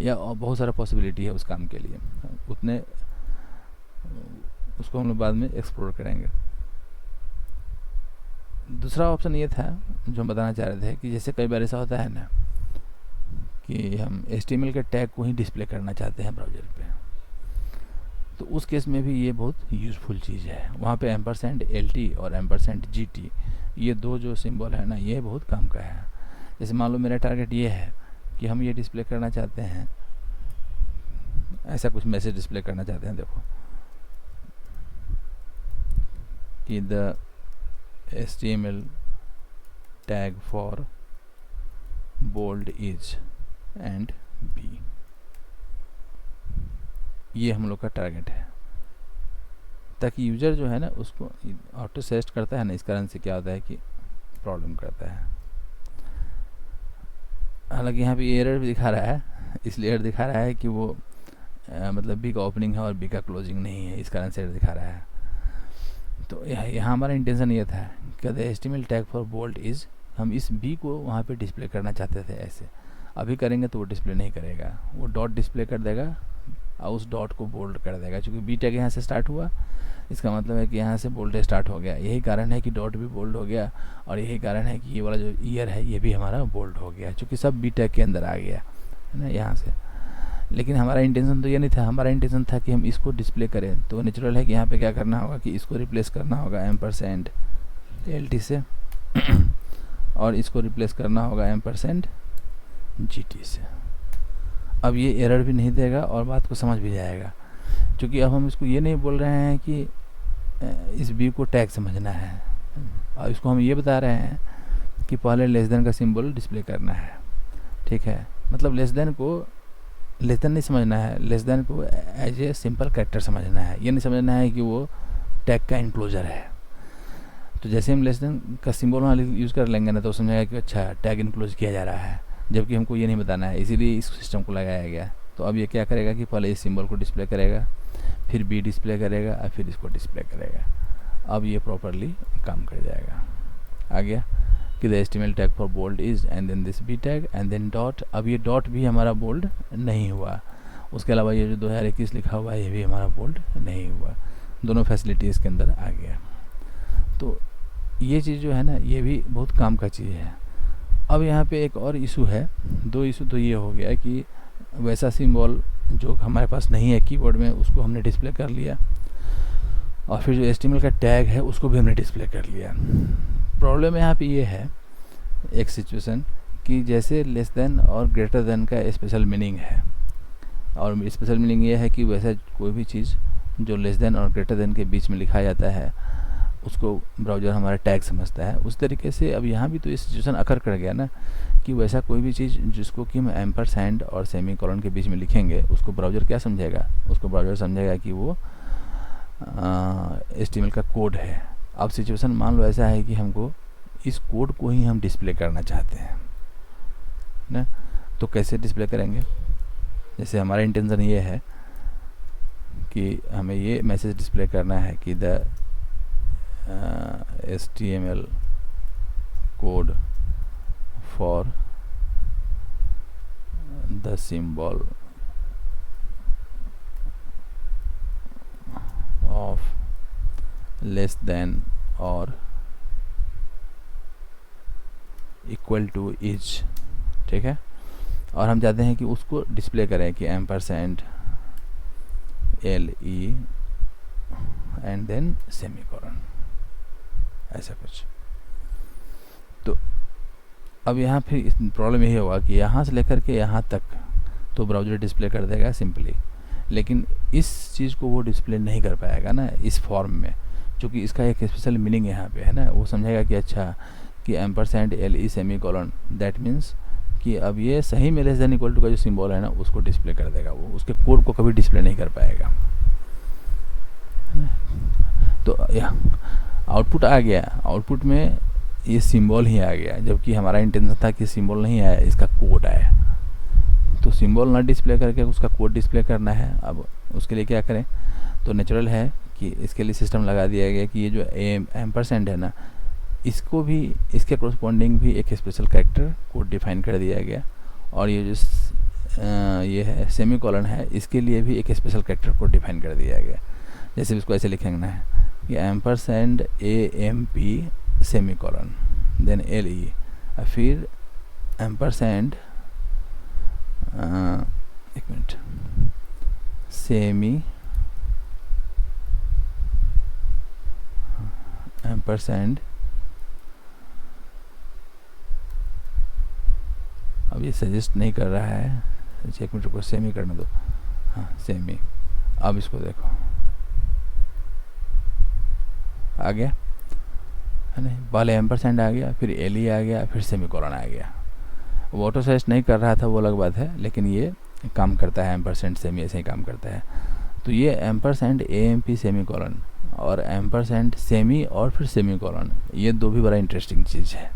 या बहुत सारा पॉसिबिलिटी है उस काम के लिए, उतने उसको हम लोग बाद में एक्सप्लोर करेंगे। दूसरा ऑप्शन ये था जो हम बताना चाह रहे थे कि जैसे कई बार ऐसा होता है ना कि हम HTML के टैग को ही डिस्प्ले करना चाहते हैं ब्राउज़र पे, तो उस केस में भी ये बहुत यूज़फुल चीज़ है। वहाँ पे एम्परसेंट LT और एम्परसेंट GT ये दो जो सिंबल है ना ये बहुत काम का है। जैसे मान लो मेरा टारगेट ये है कि हम ये डिस्प्ले करना चाहते हैं, ऐसा कुछ मैसेज डिस्प्ले करना चाहते हैं, देखो कि the HTML tag for bold is and B, ये हम लोग का टारगेट है, ताकि यूज़र जो है ना उसको ऑटो सजेस्ट करता है ना, इस कारण से क्या होता है कि प्रॉब्लम करता है। हालांकि यहाँ पे एरर भी दिखा रहा है, इसलिए एरर दिखा रहा है कि वो मतलब B का ओपनिंग है और B का क्लोजिंग नहीं है, इस कारण से एरर दिखा रहा है। तो यहाँ हमारा इंटेंशन ये था कि the HTML tag for bold is, हम इस B को वहाँ पे डिस्प्ले करना चाहते थे ऐसे। अभी करेंगे तो वो डिस्प्ले नहीं करेगा, वो डॉट डिस्प्ले कर देगा और उस डॉट को बोल्ड कर देगा। क्योंकि B टैग यहाँ से स्टार्ट हुआ, इसका मतलब है कि यहाँ से बोल्ड स्टार्ट हो गया। यही कारण है कि डॉट भी बोल्ड हो गया, और यही कारण है कि ये वाला जो ईयर है ये भी हमारा बोल्ड हो गया, क्योंकि सब B टैग के अंदर आ गया है ना यहाँ से। लेकिन हमारा इंटेंशन तो ये नहीं था, हमारा इंटेंशन था कि हम इसको डिस्प्ले करें। तो नेचुरल है कि यहाँ पे क्या करना होगा कि इसको रिप्लेस करना होगा एम्परसेंट LT से और इसको रिप्लेस करना होगा एम्परसेंट GT से। अब ये एरर भी नहीं देगा और बात को समझ भी जाएगा, क्योंकि अब हम इसको ये नहीं बोल रहे हैं कि इस B को टैग समझना है, और इसको हम ये बता रहे हैं कि पहले लेस देन का सिंबल डिस्प्ले करना है। ठीक है, मतलब लेस देन नहीं समझना है, लेस देन को एज ए सिंपल कैरेक्टर समझना है। ये नहीं समझना है कि वो टैग का इनक्लोजर है। तो जैसे हम लेस देन का सिंबल वहाँ यूज़ कर लेंगे ना तो समझेगा कि अच्छा टैग इनक्लोज किया जा रहा है, जबकि हमको ये नहीं बताना है, इसीलिए इस सिस्टम को लगाया गया। तो अब ये क्या करेगा कि पहले इस सिंबल को डिस्प्ले करेगा, फिर B डिस्प्ले करेगा और फिर इसको डिस्प्ले करेगा। अब ये प्रॉपरली काम कर जाएगा। आ गया कि the HTML tag for bold is and then this B tag and then dot. अब ये डॉट भी हमारा बोल्ड नहीं हुआ। उसके अलावा ये जो 2021 लिखा हुआ है ये भी हमारा बोल्ड नहीं हुआ। दोनों फैसिलिटी इसके अंदर आ गया। तो ये चीज़ जो है ना ये भी बहुत काम का चीज़ है। अब यहाँ पे एक और इशू है, दो इशू तो ये हो गया कि वैसा सिंबल जो हमारे पास नहीं है कीबोर्ड में उसको हमने डिस्प्ले कर लिया, और फिर जो HTML का टैग है उसको भी हमने डिस्प्ले कर लिया। प्रॉब्लम यहाँ पे ये है एक सिचुएशन कि जैसे लेस देन और ग्रेटर देन का स्पेशल मीनिंग है, और स्पेशल मीनिंग ये है कि वैसा कोई भी चीज़ जो लेस देन और ग्रेटर देन के बीच में लिखा जाता है उसको ब्राउज़र हमारा टैग समझता है। उस तरीके से अब यहाँ भी तो ये सिचुएशन अकर कर गया ना कि वैसा कोई भी चीज़ जिसको कि हम एम्परसैंड और सेमीकोलन के बीच में लिखेंगे उसको ब्राउज़र क्या समझेगा, उसको ब्राउज़र समझेगा कि वो HTML का कोड है। अब सिचुएशन मान लो ऐसा है कि हमको इस कोड को ही हम डिस्प्ले करना चाहते हैं ना, तो कैसे डिस्प्ले करेंगे? जैसे हमारा इंटेंशन ये है कि हमें ये मैसेज डिस्प्ले करना है कि the HTML code for the symbol of less than और इक्वल टू इज, ठीक है। और हम चाहते हैं कि उसको डिस्प्ले करें कि ampersand LE and then semicolon, ऐसा कुछ। तो अब यहाँ फिर प्रॉब्लम यही होगा कि यहाँ से लेकर के यहाँ तक तो ब्राउज़र डिस्प्ले कर देगा सिंपली, लेकिन इस चीज़ को वो डिस्प्ले नहीं कर पाएगा ना इस फॉर्म में, क्योंकि इसका एक स्पेशल मीनिंग यहाँ पे है ना। वो समझेगा कि अच्छा कि ampersand LE semicolon, that means कि अब ये सही में लेस देन इक्वल टू का जो सिंबल है ना उसको डिस्प्ले कर देगा, वो उसके कोड को कभी डिस्प्ले नहीं कर पाएगा। तो आउटपुट आ गया, आउटपुट में ये सिंबल ही आ गया, जबकि हमारा इंटेंशन था कि सिंबल नहीं आया, इसका कोड आया। तो सिंबल ना डिस्प्ले करके उसका कोड डिस्प्ले करना है। अब उसके लिए क्या करें? तो नेचुरल है कि इसके लिए सिस्टम लगा दिया गया कि ये जो एम्परसेंड है ना इसको भी, इसके कोरस्पॉन्डिंग भी एक स्पेशल कैरेक्टर कोड डिफाइन कर दिया गया, और ये जो ये है सेमीकोलन है इसके लिए भी एक स्पेशल कैरेक्टर कोड डिफाइन कर दिया गया। जैसे इसको ऐसे लिखेंगे ना कि ampersand AMP semicolon then LE, फिर एम्परसेंड एक मिनट सेमी एम्परसेंड, अब ये सजेस्ट नहीं कर रहा है, एक मिनट को सेमी करने दो, हाँ सेमी। अब इसको देखो आ गया है नहीं, पहले एम्परसेंड आ गया, फिर LE आ गया, फिर सेमीकोलन आ गया। वो ऑटो सजेस्ट नहीं कर रहा था वो अलग बात है, लेकिन ये काम करता है, एम्परसेंड सेमी ऐसे ही काम करता है। तो ये एम्परसेंड AMP सेमीकोलन और एम्परसेंड सेमी और फिर सेमीकोलन, ये दो भी बड़ा इंटरेस्टिंग चीज़ है।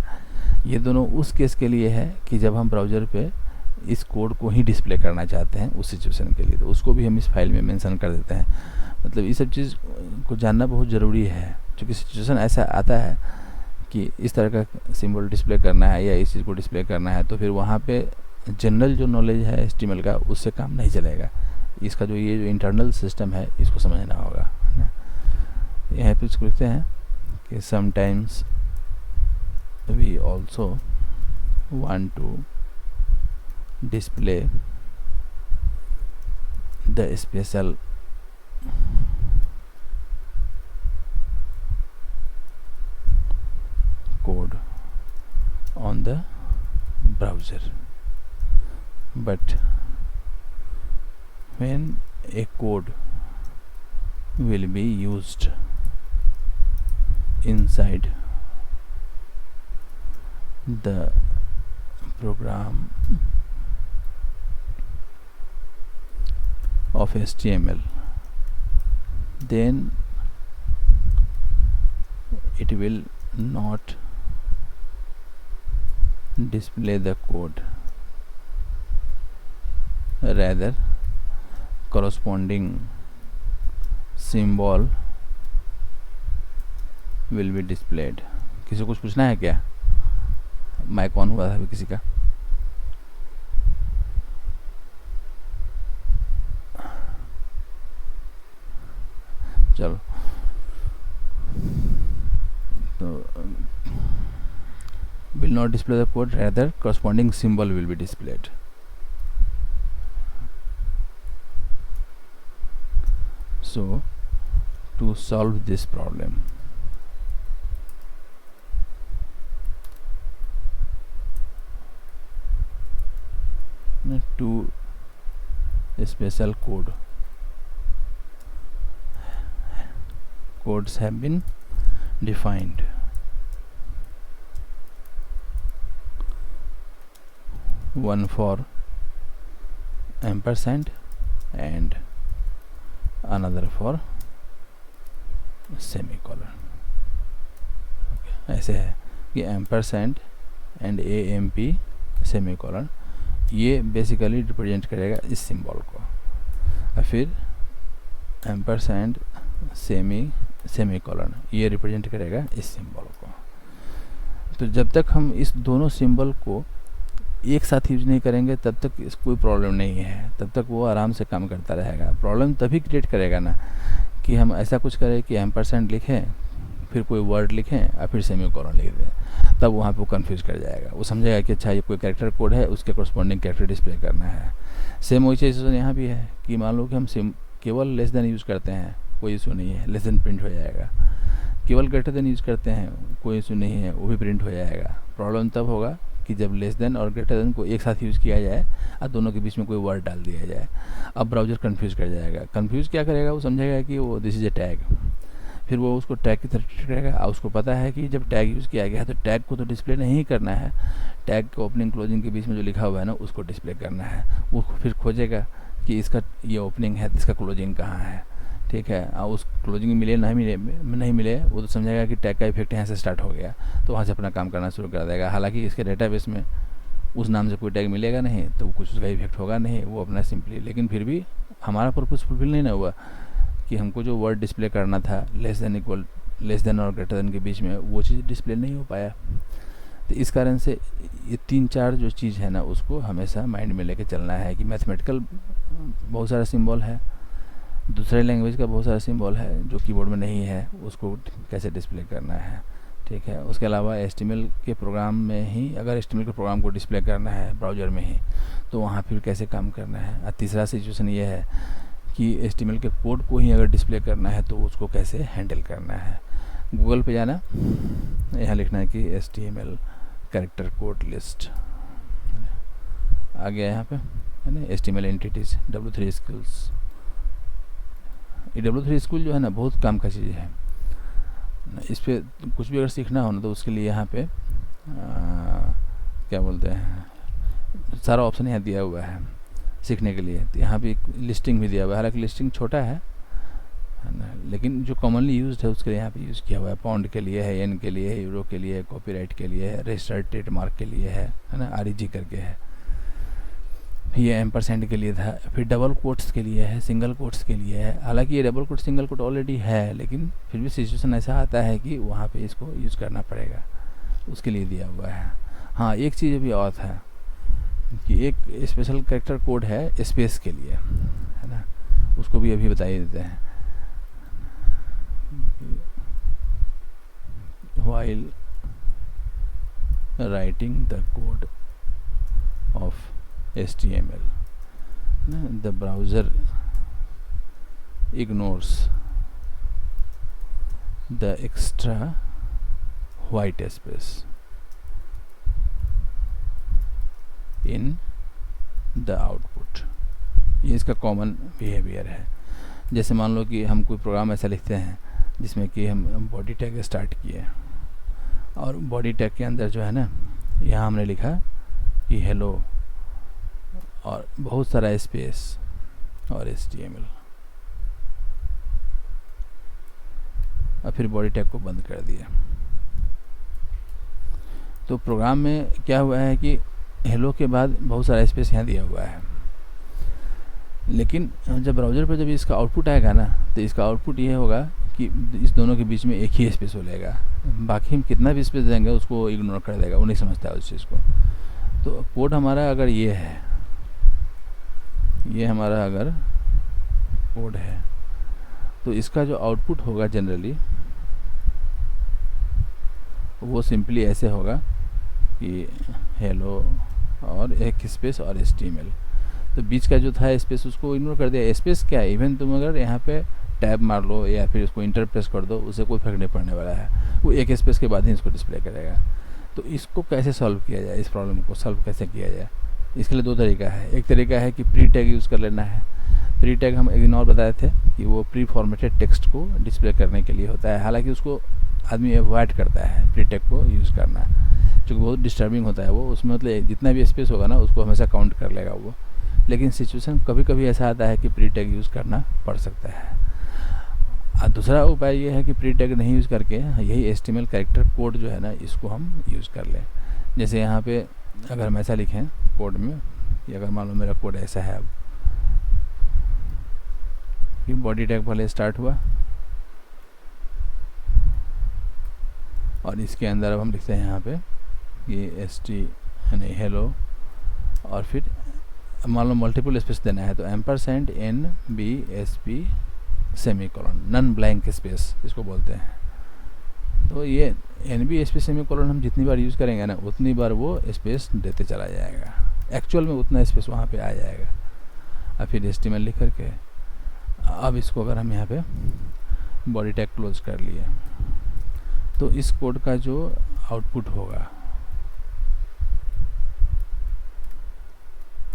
ये दोनों उस केस के लिए है कि जब हम ब्राउज़र पे इस कोड को ही डिस्प्ले करना चाहते हैं उस सिचुएशन के लिए, तो उसको भी हम इस फाइल में मेंशन कर देते हैं। मतलब ये सब चीज़ को जानना बहुत ज़रूरी है, क्योंकि सिचुएशन ऐसा आता है कि इस तरह का सिंबल डिस्प्ले करना है या इस चीज़ को डिस्प्ले करना है, तो फिर वहाँ पे जनरल जो नॉलेज है HTML का उससे काम नहीं चलेगा। इसका जो ये जो इंटरनल सिस्टम है इसको समझना होगा, है ना। यहाँ पे इसको लिखते हैं कि sometimes we also want to display the special code on the browser, but when a code will be used inside the program of HTML, then it will not display the code, rather corresponding symbol will be displayed. किसी को कुछ पूछना है क्या? Mic on हुआ था अभी किसी का? चलो, तो will not display the code, rather corresponding symbol will be displayed. So to solve this problem, two special codes have been defined. One for ampersand and another for semicolon. ऐसे है कि ampersand and AMP semicolon ये basically represent करेगा इस symbol को, और फिर ampersand semicolon ये रिप्रेजेंट करेगा इस सिंबल को। तो जब तक हम इस दोनों सिंबल को एक साथ यूज नहीं करेंगे तब तक इस कोई प्रॉब्लम नहीं है, तब तक वो आराम से काम करता रहेगा। प्रॉब्लम तभी क्रिएट करेगा ना कि हम ऐसा कुछ करें कि एम्परसेंड लिखें, फिर कोई वर्ड लिखें और फिर सेमीकोलन लिख दें, तब वहाँ पे वो कन्फ्यूज़ कर जाएगा। वो समझेगा कि अच्छा ये कोई कैरेक्टर कोड है, उसके कॉरस्पॉन्डिंग कैरेक्टर डिस्प्ले करना है। सेम वही चीज़ यहाँ भी है कि मान लो कि हम केवल लेस देन यूज़ करते हैं, कोई इशू नहीं है, लेस देन प्रिंट हो जाएगा। केवल ग्रेटर देन यूज़ करते हैं, कोई इशू नहीं है, वो भी प्रिंट हो जाएगा। प्रॉब्लम तब होगा कि जब लेस देन और ग्रेटर देन को एक साथ यूज़ किया जाए और दोनों के बीच में कोई वर्ड डाल दिया जाए। अब ब्राउज़र कन्फ्यूज़ कर जाएगा। कन्फ्यूज़ क्या करेगा? वो समझेगा कि वो दिस इज़ ए टैग, फिर वो उसको टैग की तरह ट्रीट करेगा। और उसको पता है कि जब टैग यूज़ किया गया है तो टैग को तो डिस्प्ले नहीं करना है, टैग को ओपनिंग क्लोजिंग के बीच में जो लिखा हुआ है ना उसको डिस्प्ले करना है। वो फिर खोजेगा कि इसका ये ओपनिंग है, इसका क्लोजिंग कहाँ है, ठीक है। और उस क्लोजिंग मिले नहीं मिले वो तो समझेगा कि टैग का इफेक्ट यहाँ से स्टार्ट हो गया, तो वहाँ से अपना काम करना शुरू कर देगा। हालांकि इसके डेटाबेस में उस नाम से कोई टैग मिलेगा नहीं, तो कुछ उसका इफेक्ट होगा नहीं, वो अपना सिंपली, लेकिन फिर भी हमारा पर्पज़ फुलफिल नहीं ना हुआ कि हमको जो वर्ड डिस्प्ले करना था लेस देन और ग्रेटर देन के बीच में, वो चीज़ डिस्प्ले नहीं हो पाया। तो इस कारण से ये 3-4 जो चीज़ है ना उसको हमेशा माइंड में लेके चलना है कि मैथमेटिकल बहुत सारा सिंबल है, दूसरे लैंग्वेज का बहुत सारा सिंबल है जो कीबोर्ड में नहीं है, उसको कैसे डिस्प्ले करना है, ठीक है। उसके अलावा HTML के प्रोग्राम में ही, अगर HTML के प्रोग्राम को डिस्प्ले करना है ब्राउज़र में ही, तो वहाँ फिर कैसे काम करना है। और तीसरा सिचुएशन ये है कि HTML के कोड को ही अगर डिस्प्ले करना है तो उसको कैसे हैंडल करना है। गूगल पे जाना, यहाँ लिखना है कि HTML कैरेक्टर कोड लिस्ट आ गया यहाँ पे, है ना। HTML एंटिटीज W3 स्किल्स, ये W3 स्कूल जो है ना बहुत काम का चीज़ है। इस पर कुछ भी अगर सीखना हो ना तो उसके लिए यहाँ पे क्या बोलते हैं, सारा ऑप्शन यहाँ दिया हुआ है सीखने के लिए। तो यहाँ पे एक लिस्टिंग भी दिया हुआ है, हालांकि लिस्टिंग छोटा है ना, लेकिन जो कॉमनली यूज्ड है उसके लिए यहाँ पे यूज़ किया हुआ है। पाउंड के लिए है, येन के लिए है, यूरो के लिए है, कॉपीराइट के लिए है, रजिस्टर्ड ट्रेडमार्क के लिए है ना, REG करके है। ये एम्परसेंड के लिए था, फिर डबल कोट्स के लिए है, सिंगल कोट्स के लिए है। हालांकि ये double quote single quote already है, लेकिन फिर भी सिचुएशन ऐसा आता है कि वहाँ पे इसको यूज़ करना पड़ेगा, उसके लिए दिया हुआ है। हाँ, एक चीज़ अभी और था कि एक स्पेशल कैरेक्टर कोड है स्पेस के लिए, है ना, उसको भी अभी बता ही देते हैं। while writing the code of HTML, the browser ignores the extra white space in the output। ये इसका कॉमन बिहेवियर है। जैसे मान लो कि हम कोई प्रोग्राम ऐसा लिखते हैं जिसमें कि हम बॉडी टैग स्टार्ट किए, और बॉडी टैग के अंदर जो है ना, यहाँ हमने लिखा कि हेलो और बहुत सारा स्पेस और HTML, और फिर बॉडी टैग को बंद कर दिया। तो प्रोग्राम में क्या हुआ है कि हेलो के बाद बहुत सारा स्पेस यहाँ दिया हुआ है, लेकिन जब ब्राउज़र पर जब इसका आउटपुट आएगा ना, तो इसका आउटपुट ये होगा कि इस दोनों के बीच में एक ही स्पेस हो लेगा, बाकी हम कितना भी स्पेस देंगे उसको इग्नोर कर देगा, वो नहीं समझता है उस चीज़ को। तो कोड हमारा अगर ये है, ये हमारा अगर कोड है, तो इसका जो आउटपुट होगा जनरली वो सिंपली ऐसे होगा कि हेलो और एक स्पेस और HTML। तो बीच का जो था स्पेस उसको इग्नोर कर दिया। स्पेस क्या है, इवन तुम अगर यहाँ पे टैब मार लो या फिर उसको इंटर प्रेस कर दो, उससे कोई फर्क नहीं पड़ने वाला है, वो एक स्पेस के बाद ही इसको डिस्प्ले करेगा। तो इसको कैसे सॉल्व किया जाए, इस प्रॉब्लम को सॉल्व कैसे किया जाए, इसके लिए दो तरीका है। एक तरीका है कि प्री टैग यूज़ कर लेना है। प्री टैग हम एक दिन और बताए थे कि वो प्री फॉर्मेटेड टेक्स्ट को डिस्प्ले करने के लिए होता है, हालांकि उसको आदमी अवॉइड करता है प्री टैग को यूज़ करना, क्योंकि बहुत डिस्टर्बिंग होता है वो। उसमें मतलब जितना भी स्पेस होगा ना उसको हमेशा काउंट कर लेगा वो। लेकिन सिचुएशन कभी कभी ऐसा आता है कि प्री टैग यूज़ करना पड़ सकता है। दूसरा उपाय ये है कि प्री टैग नहीं यूज़ करके यही HTML कैरेक्टर कोड जो है ना इसको हम यूज़ कर लें। जैसे यहाँ पे अगर हम ऐसा लिखें कोड में, कि अगर मान लो मेरा कोड ऐसा है, अब कि बॉडी टैग पहले स्टार्ट हुआ और इसके अंदर अब हम लिखते हैं यहाँ पे ये ST यानी हेलो, और फिर मान लो मल्टीपल स्पेस देना है तो ampersand NBSP semicolon, non blank space इसको बोलते हैं। तो ये NBSP सेमीकोलन हम जितनी बार यूज़ करेंगे ना उतनी बार वो स्पेस देते चला जाएगा, एक्चुअल में उतना स्पेस वहाँ पे आ जाएगा। और फिर HTML लिख करके अब इसको अगर हम यहाँ पे बॉडी टैग क्लोज कर लिए तो इस कोड का जो आउटपुट होगा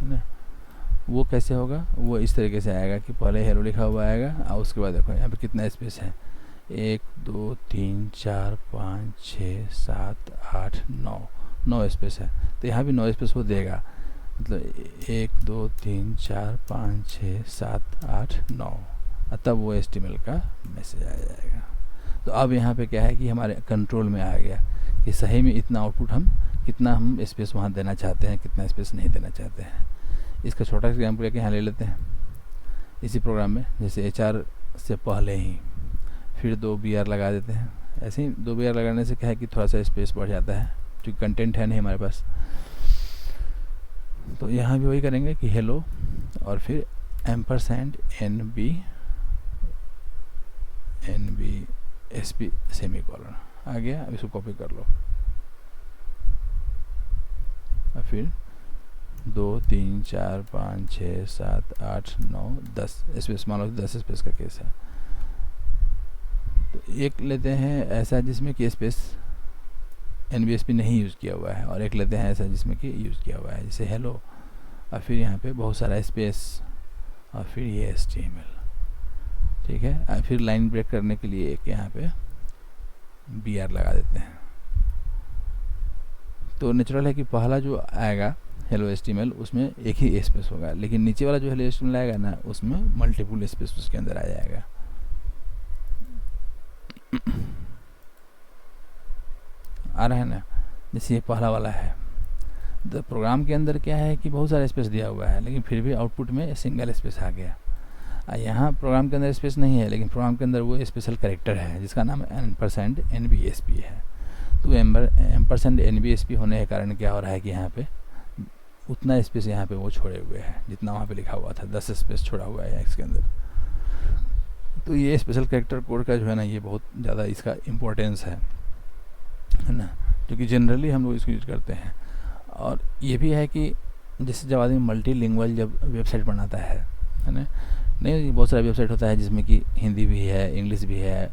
ना वो कैसे होगा, वो इस तरीके से आएगा कि पहले हेलो लिखा हुआ आएगा और उसके बाद देखो यहाँ पे कितना स्पेस है, 1 2 3 4 5 6 7 8 9 स्पेस है। तो यहाँ भी 9 स्पेस वो देगा, मतलब 1 2 3 4 5 6 7 8 9, तब वो HTML का मैसेज आ जाएगा। तो अब यहाँ पे क्या है कि हमारे कंट्रोल में आ गया कि सही में इतना आउटपुट हम कितना हम स्पेस वहाँ देना चाहते हैं, कितना स्पेस नहीं देना चाहते हैं। इसका छोटा सा एग्जाम्पल लेके यहाँ ले लेते हैं इसी प्रोग्राम में। जैसे HR से पहले ही फिर 2 BR लगा देते हैं। ऐसे ही 2 BR लगाने से क्या है कि थोड़ा सा स्पेस बढ़ जाता है, क्योंकि कंटेंट है नहीं हमारे पास। तो यहाँ भी वही करेंगे कि हेलो और फिर एम्परसेंड NBSP सेमीकोलन आ गया। अब इसको कॉपी कर लो और फिर 2 3 4 5 6 7 8 9 10 स्पेस, मान लो 10 स्पेस का केस है। तो एक लेते हैं ऐसा जिसमें कि स्पेस NBSP नहीं यूज़ किया हुआ है, और एक लेते हैं ऐसा जिसमें कि यूज़ किया हुआ है, जैसे हेलो और फिर यहाँ पे बहुत सारा स्पेस और फिर ये HTML, ठीक है। और फिर लाइन ब्रेक करने के लिए एक यहाँ पे BR लगा देते हैं। तो नेचुरल है कि पहला जो आएगा हेलो HTML उसमें एक ही स्पेस होगा, लेकिन नीचे वाला जो हेलो HTML आएगा ना उसमें मल्टीपल स्पेस उसके अंदर आ जाएगा। आ रहा है ना, जैसे ये पहला वाला है। तो प्रोग्राम के अंदर क्या है कि बहुत सारा स्पेस दिया हुआ है, लेकिन फिर भी आउटपुट में सिंगल स्पेस आ गया। यहाँ प्रोग्राम के अंदर स्पेस नहीं है, लेकिन प्रोग्राम के अंदर वो स्पेशल कैरेक्टर है जिसका नाम एम्परसेंड NBSP है। तो एम्परसेंड NBSP होने के कारण क्या हो रहा है कि यहाँ पे उतना स्पेस यहाँ पे वो छोड़े हुए हैं जितना वहाँ पे लिखा हुआ था, 10 स्पेस छोड़ा हुआ है एक्स के अंदर। तो ये स्पेशल कैरेक्टर कोड का जो है ना ये बहुत ज़्यादा इसका इम्पोर्टेंस है ना, क्योंकि जनरली हम लोग इसको यूज़ करते हैं। और ये भी है कि जैसे जब आदमी मल्टीलिंगुअल जब वेबसाइट बनाता है ना, नहीं बहुत सारा वेबसाइट होता है जिसमें कि हिंदी भी है, इंग्लिश भी है,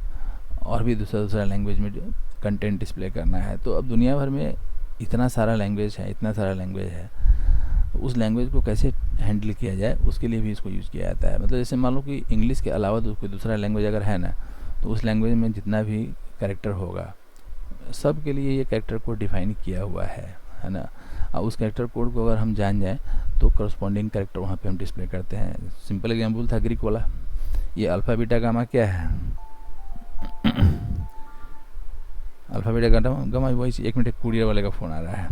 और भी दूसरा लैंग्वेज में जो कंटेंट डिस्प्ले करना है। तो अब दुनिया भर में इतना सारा लैंग्वेज है, तो उस लैंग्वेज को कैसे हैंडल किया जाए उसके लिए भी इसको यूज़ किया जाता है। मतलब जैसे मान लो कि इंग्लिश के अलावा कोई दूसरा लैंग्वेज अगर है ना, तो उस लैंग्वेज में जितना भी कैरेक्टर होगा सब के लिए ये कैरेक्टर कोड डिफाइन किया हुआ है ना। और उस कैरेक्टर कोड को अगर हम जान जाएं तो करस्पॉन्डिंग कैरेक्टर वहाँ पे हम डिस्प्ले करते हैं। सिंपल एग्जांपल था ग्रीक वाला, ये अल्फ़ा बीटा गामा क्या है अल्फ़ा बीटा गामा वही। 1 मिनट, कुरियर वाले का फ़ोन आ रहा है।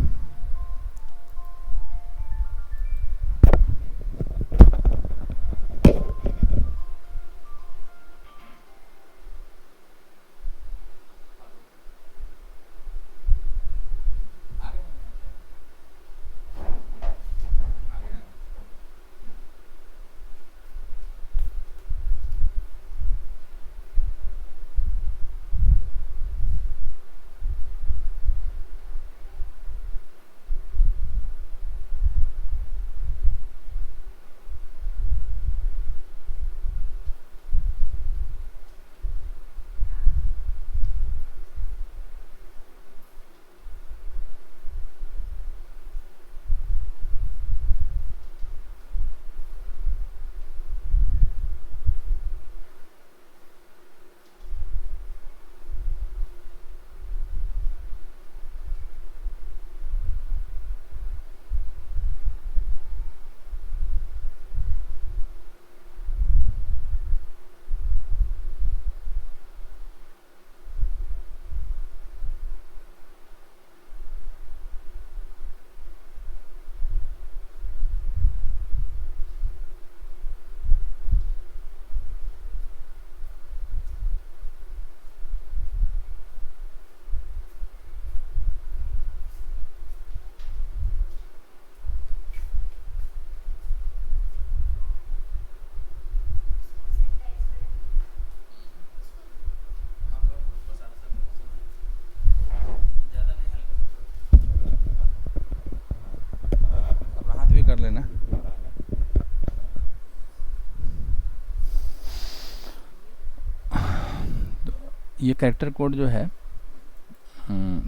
ये कैरेक्टर कोड जो है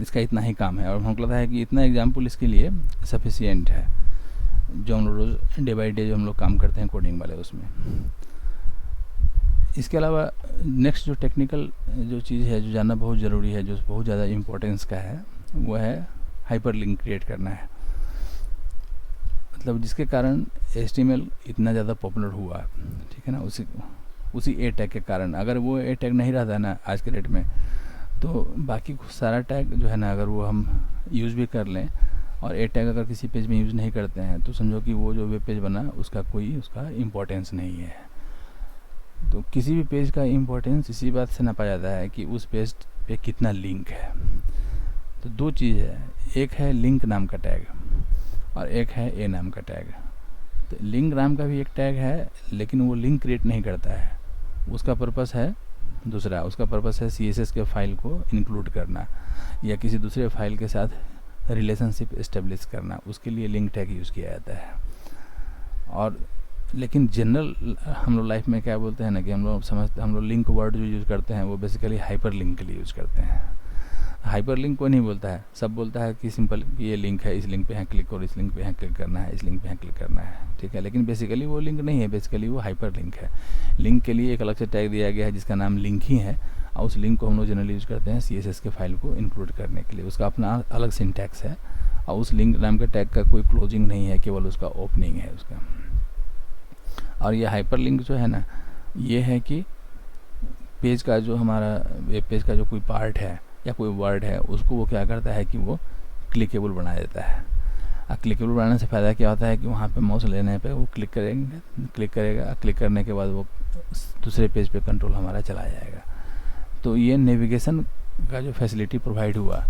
इसका इतना ही काम है, और हमको लगता है कि इतना एग्जाम्पल इसके लिए सफिशिएंट है, जो हम लोग रोज़ डे बाई डे जो हम लोग काम करते हैं कोडिंग वाले उसमें। इसके अलावा नेक्स्ट जो टेक्निकल जो चीज़ है जो जानना बहुत ज़रूरी है, जो बहुत ज़्यादा इम्पोर्टेंस का है, वो है हाइपर लिंक क्रिएट करना है। मतलब जिसके कारण HTML इतना ज़्यादा पॉपुलर हुआ, ठीक है ना, उसी ए टैग के कारण। अगर वो ए टैग नहीं रहता ना आज के डेट में, तो बाकी सारा टैग जो है ना, अगर वो हम यूज़ भी कर लें और ए टैग अगर किसी पेज में यूज़ नहीं करते हैं, तो समझो कि वो जो वेब पेज बना उसका इम्पोर्टेंस नहीं है। तो किसी भी पेज का इम्पोर्टेंस इसी बात से नापा जाता है कि उस पेज पे कितना लिंक है। तो दो चीज़ है, एक है लिंक नाम का टैग और एक है ए नाम का टैग। तो लिंक नाम का भी एक टैग है, लेकिन वो लिंक क्रिएट नहीं करता है, उसका पर्पस है दूसरा। उसका पर्पस है CSS के फाइल को इंक्लूड करना या किसी दूसरे फाइल के साथ रिलेशनशिप इस्टेब्लिश करना, उसके लिए लिंक टैग यूज़ किया जाता है। और लेकिन जनरल हम लोग लाइफ में क्या बोलते हैं ना, कि हम लोग लिंक वर्ड जो यूज़ करते हैं वो बेसिकली हाइपर लिंक के लिए यूज़ करते हैं। हाइपर लिंक कोई नहीं बोलता है, सब बोलता है कि सिंपल ये लिंक है, इस लिंक पे यहाँ क्लिक करो, इस लिंक पे यहाँ क्लिक करना है, इस लिंक पे यहाँ क्लिक करना है, ठीक है। लेकिन बेसिकली वो लिंक नहीं है, बेसिकली वो हाइपर लिंक है। लिंक के लिए एक अलग से टैग दिया गया है जिसका नाम लिंक ही है, और उस लिंक को हम लोग जनरली यूज़ करते हैं CSS के फाइल को इंक्लूड करने के लिए। उसका अपना अलग सिंटैक्स है, और उस लिंक नाम के टैग का कोई क्लोजिंग नहीं है, केवल उसका ओपनिंग है उसका। और ये हाइपर लिंक जो है ना, ये है कि पेज का जो हमारा वेब पेज का जो कोई पार्ट है या कोई वर्ड है, उसको वो क्या करता है कि वो क्लिकेबल बना देता है। और क्लिकेबल बनाने से फ़ायदा क्या होता है कि वहाँ पे माउस लेने पे वो क्लिक करेगा, क्लिक करने के बाद वो दूसरे पेज पे कंट्रोल हमारा चला जाएगा। तो ये नेविगेशन का जो फैसिलिटी प्रोवाइड हुआ,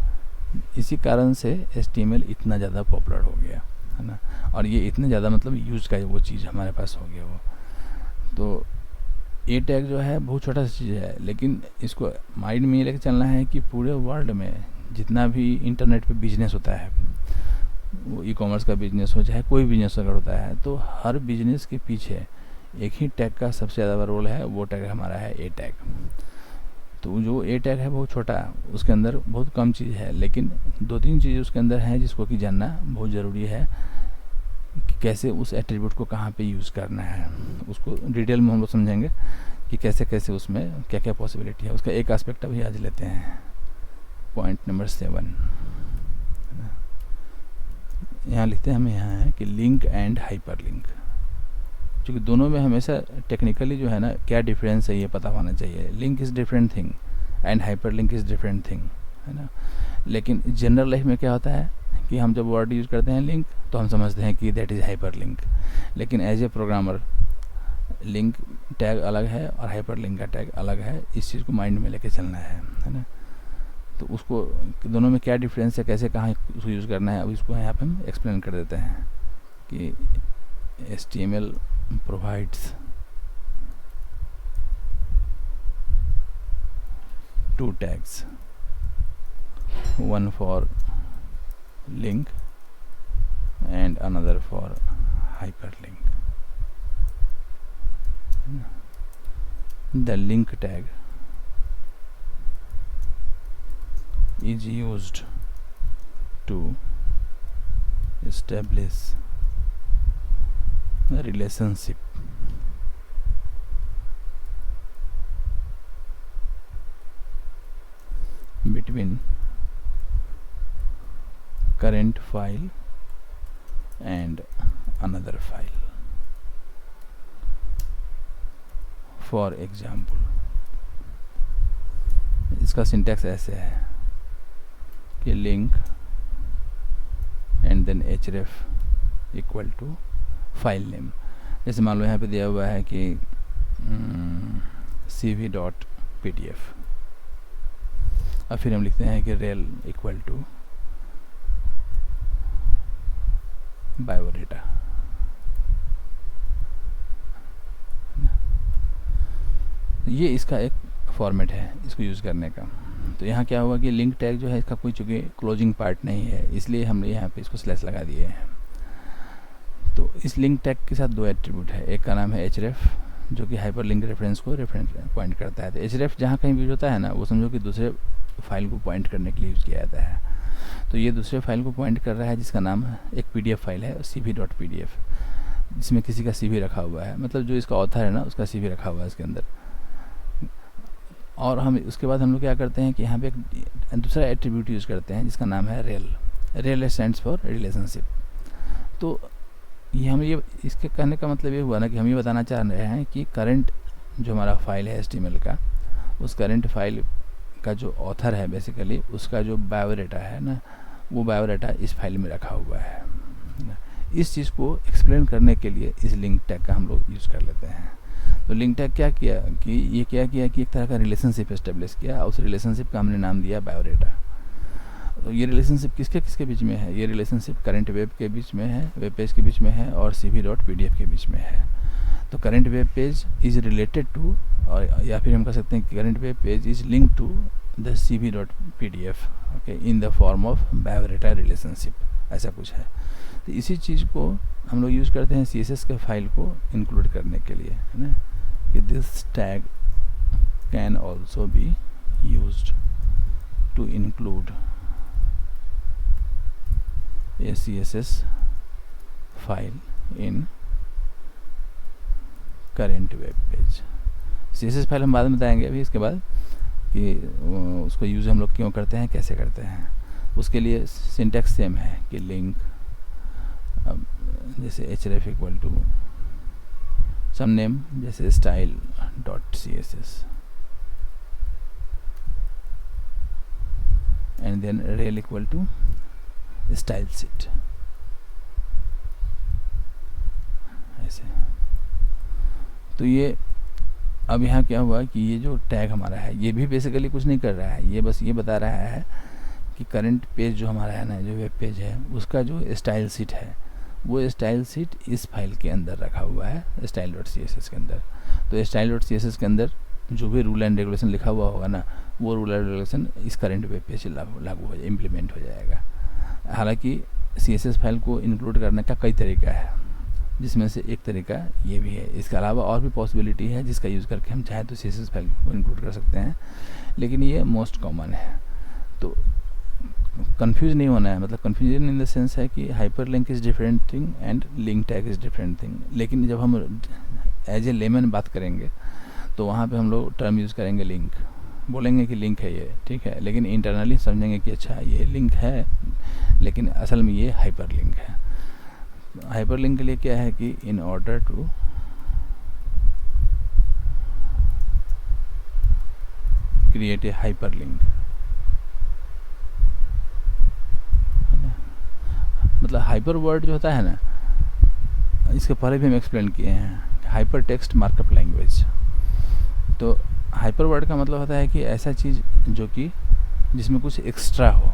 इसी कारण से HTML इतना ज़्यादा पॉपुलर हो गया, है ना। और ये इतने ज़्यादा मतलब यूज़ का वो चीज़ हमारे पास हो गया वो। तो ए टैग जो है बहुत छोटा सा चीज़ है, लेकिन इसको माइंड में ये लेकर चलना है कि पूरे वर्ल्ड में जितना भी इंटरनेट पे बिजनेस होता है, वो ई-कॉमर्स का बिजनेस हो चाहे कोई बिजनेस अगर होता है, तो हर बिजनेस के पीछे एक ही टैग का सबसे ज़्यादा रोल है, वो टैग हमारा है ए टैग। तो जो ए टैग है बहुत छोटा, उसके अंदर बहुत कम चीज़ है, लेकिन 2-3 चीज़ें उसके अंदर हैं जिसको कि जानना बहुत ज़रूरी है कि कैसे उस एट्रीब्यूट को कहाँ पे यूज़ करना है। उसको डिटेल में हम लोग समझेंगे कि कैसे कैसे उसमें क्या क्या पॉसिबिलिटी है। उसका एक एस्पेक्ट अभी आज लेते हैं, पॉइंट नंबर 7 यहाँ लिखते हैं, हमें यहाँ है कि लिंक एंड हाइपर लिंक। क्योंकि दोनों में हमेशा टेक्निकली जो है ना क्या डिफरेंस है ये पता होना चाहिए। Link is different thing and hyper link is different thing, है ना। लेकिन जनरल लाइफ में क्या होता है कि हम जब वर्ड यूज़ करते हैं लिंक, तो हम समझते हैं कि दैट इज़ हाइपर लिंक। लेकिन as a programmer link tag अलग है और हाइपर लिंक का टैग अलग है। इस चीज़ को माइंड में लेके चलना है ना। तो उसको दोनों में क्या डिफरेंस है, कैसे कहाँ उसको यूज़ करना है, अब इसको यहाँ पे हम एक्सप्लेन कर देते हैं कि HTML provides 2 tags, one for link and another for hyperlink. The link tag is used to establish a relationship between current file and another file. For example, इसका सिंटैक्स ऐसे है कि link and then href equal to file name. जैसे मान लो यहाँ पे दिया हुआ है कि cv.pdf, और फिर हम लिखते हैं कि rel इक्वल टू बायोडाटा। ये इसका एक फॉर्मेट है इसको यूज़ करने का। तो यहाँ क्या हुआ कि लिंक टैग जो है इसका कोई चूँकि क्लोजिंग पार्ट नहीं है, इसलिए हमने यहाँ पे इसको स्लैश लगा दिए हैं। तो इस लिंक टैग के साथ 2 एट्रीब्यूट है, एक का नाम है href जो कि हाइपरलिंक रेफरेंस को पॉइंट करता है। तो href जहाँ कहीं भी यूज होता है ना, वो समझो कि दूसरे फाइल को पॉइंट करने के लिए यूज़ किया जाता है। तो ये दूसरे फाइल को पॉइंट कर रहा है जिसका नाम एक pdf फाइल है cv.pdf, जिसमें किसी का CV रखा हुआ है, मतलब जो इसका ऑथर है ना उसका CV रखा हुआ है इसके अंदर। और हम उसके बाद हम लोग क्या करते हैं कि यहाँ पे एक दूसरा एट्रीब्यूट यूज़ करते हैं जिसका नाम है रेल स्टैंड्स फॉर रिलेशनशिप। तो ये इसके कहने का मतलब ये हुआ ना कि हम ये बताना चाह रहे हैं कि करंट जो हमारा फाइल है HTML का, उस करंट फाइल का जो ऑथर है बेसिकली उसका जो बायोडाटा है ना, वो बायोडाटा इस फाइल में रखा हुआ है। इस चीज़ को एक्सप्लेन करने के लिए इस लिंक टैग का हम लोग यूज़ कर लेते हैं। तो लिंक टैग क्या किया कि एक तरह का रिलेशनशिप एस्टेब्लिश किया, उस रिलेशनशिप का हमने नाम दिया बायोडाटा। तो ये रिलेशनशिप किसके किसके बीच में है? ये रिलेशनशिप करंट वेब के बीच में है, वेब पेज के बीच में है, और cv.pdf के बीच में है। तो current web page is related to, और या फिर हम कह सकते हैं कि current web page is link to the cv.pdf, okay, in the form of biodata relationship, ऐसा कुछ है। तो इसी चीज़ को हम लोग यूज़ करते हैं CSS के फाइल को इंक्लूड करने के लिए, है ना, कि this tag can also be used to include a CSS file in current web page। CSS file हम बाद में बताएंगे अभी इसके बाद कि उसको यूज़ हम लोग क्यों करते हैं, कैसे करते हैं। उसके लिए सिंटैक्स सेम है कि लिंक, जैसे href equal to some name जैसे style.css and then rel equal to style sheet, ऐसे। तो ये अब यहाँ क्या हुआ कि ये जो टैग हमारा है ये भी बेसिकली कुछ नहीं कर रहा है, ये बस ये बता रहा है कि करंट पेज जो हमारा है ना, जो वेब पेज है उसका जो स्टाइल सीट है, वो स्टाइल सीट इस फाइल के अंदर रखा हुआ है style.css के अंदर। तो style.css के अंदर जो भी रूल एंड रेगुलेशन लिखा हुआ होगा ना, वो रूल एंड रेगुलेशन इस करंट वेब पेज से लागू हो जाए, इम्प्लीमेंट हो जाएगा। हालांकि CSS फाइल को इंक्लूड करने का कई तरीका है, जिसमें से एक तरीका ये भी है। इसके अलावा और भी पॉसिबिलिटी है जिसका यूज़ करके हम चाहे तो CSS फाइल को इंक्लूड कर सकते हैं, लेकिन ये मोस्ट कॉमन है। तो कंफ्यूज नहीं होना है, मतलब कंफ्यूजन इन द सेंस है कि hyper link is different thing and link tag is different thing. लेकिन जब हम एज ए लेमन बात करेंगे तो वहाँ पे हम लोग टर्म यूज़ करेंगे लिंक, बोलेंगे कि लिंक है ये, ठीक है, लेकिन इंटरनली समझेंगे कि अच्छा ये लिंक है, लेकिन असल में ये हाइपर लिंक है। हाइपर लिंक के लिए क्या है कि in order to create a hyper link, मतलब हाइपर वर्ड जो होता है ना, इसके पहले भी हम एक्सप्लेन किए हैं, हाइपर टेक्स्ट मार्कअप लैंग्वेज। तो हाइपर वर्ड का मतलब होता है कि ऐसा चीज़ जो कि जिसमें कुछ एक्स्ट्रा हो,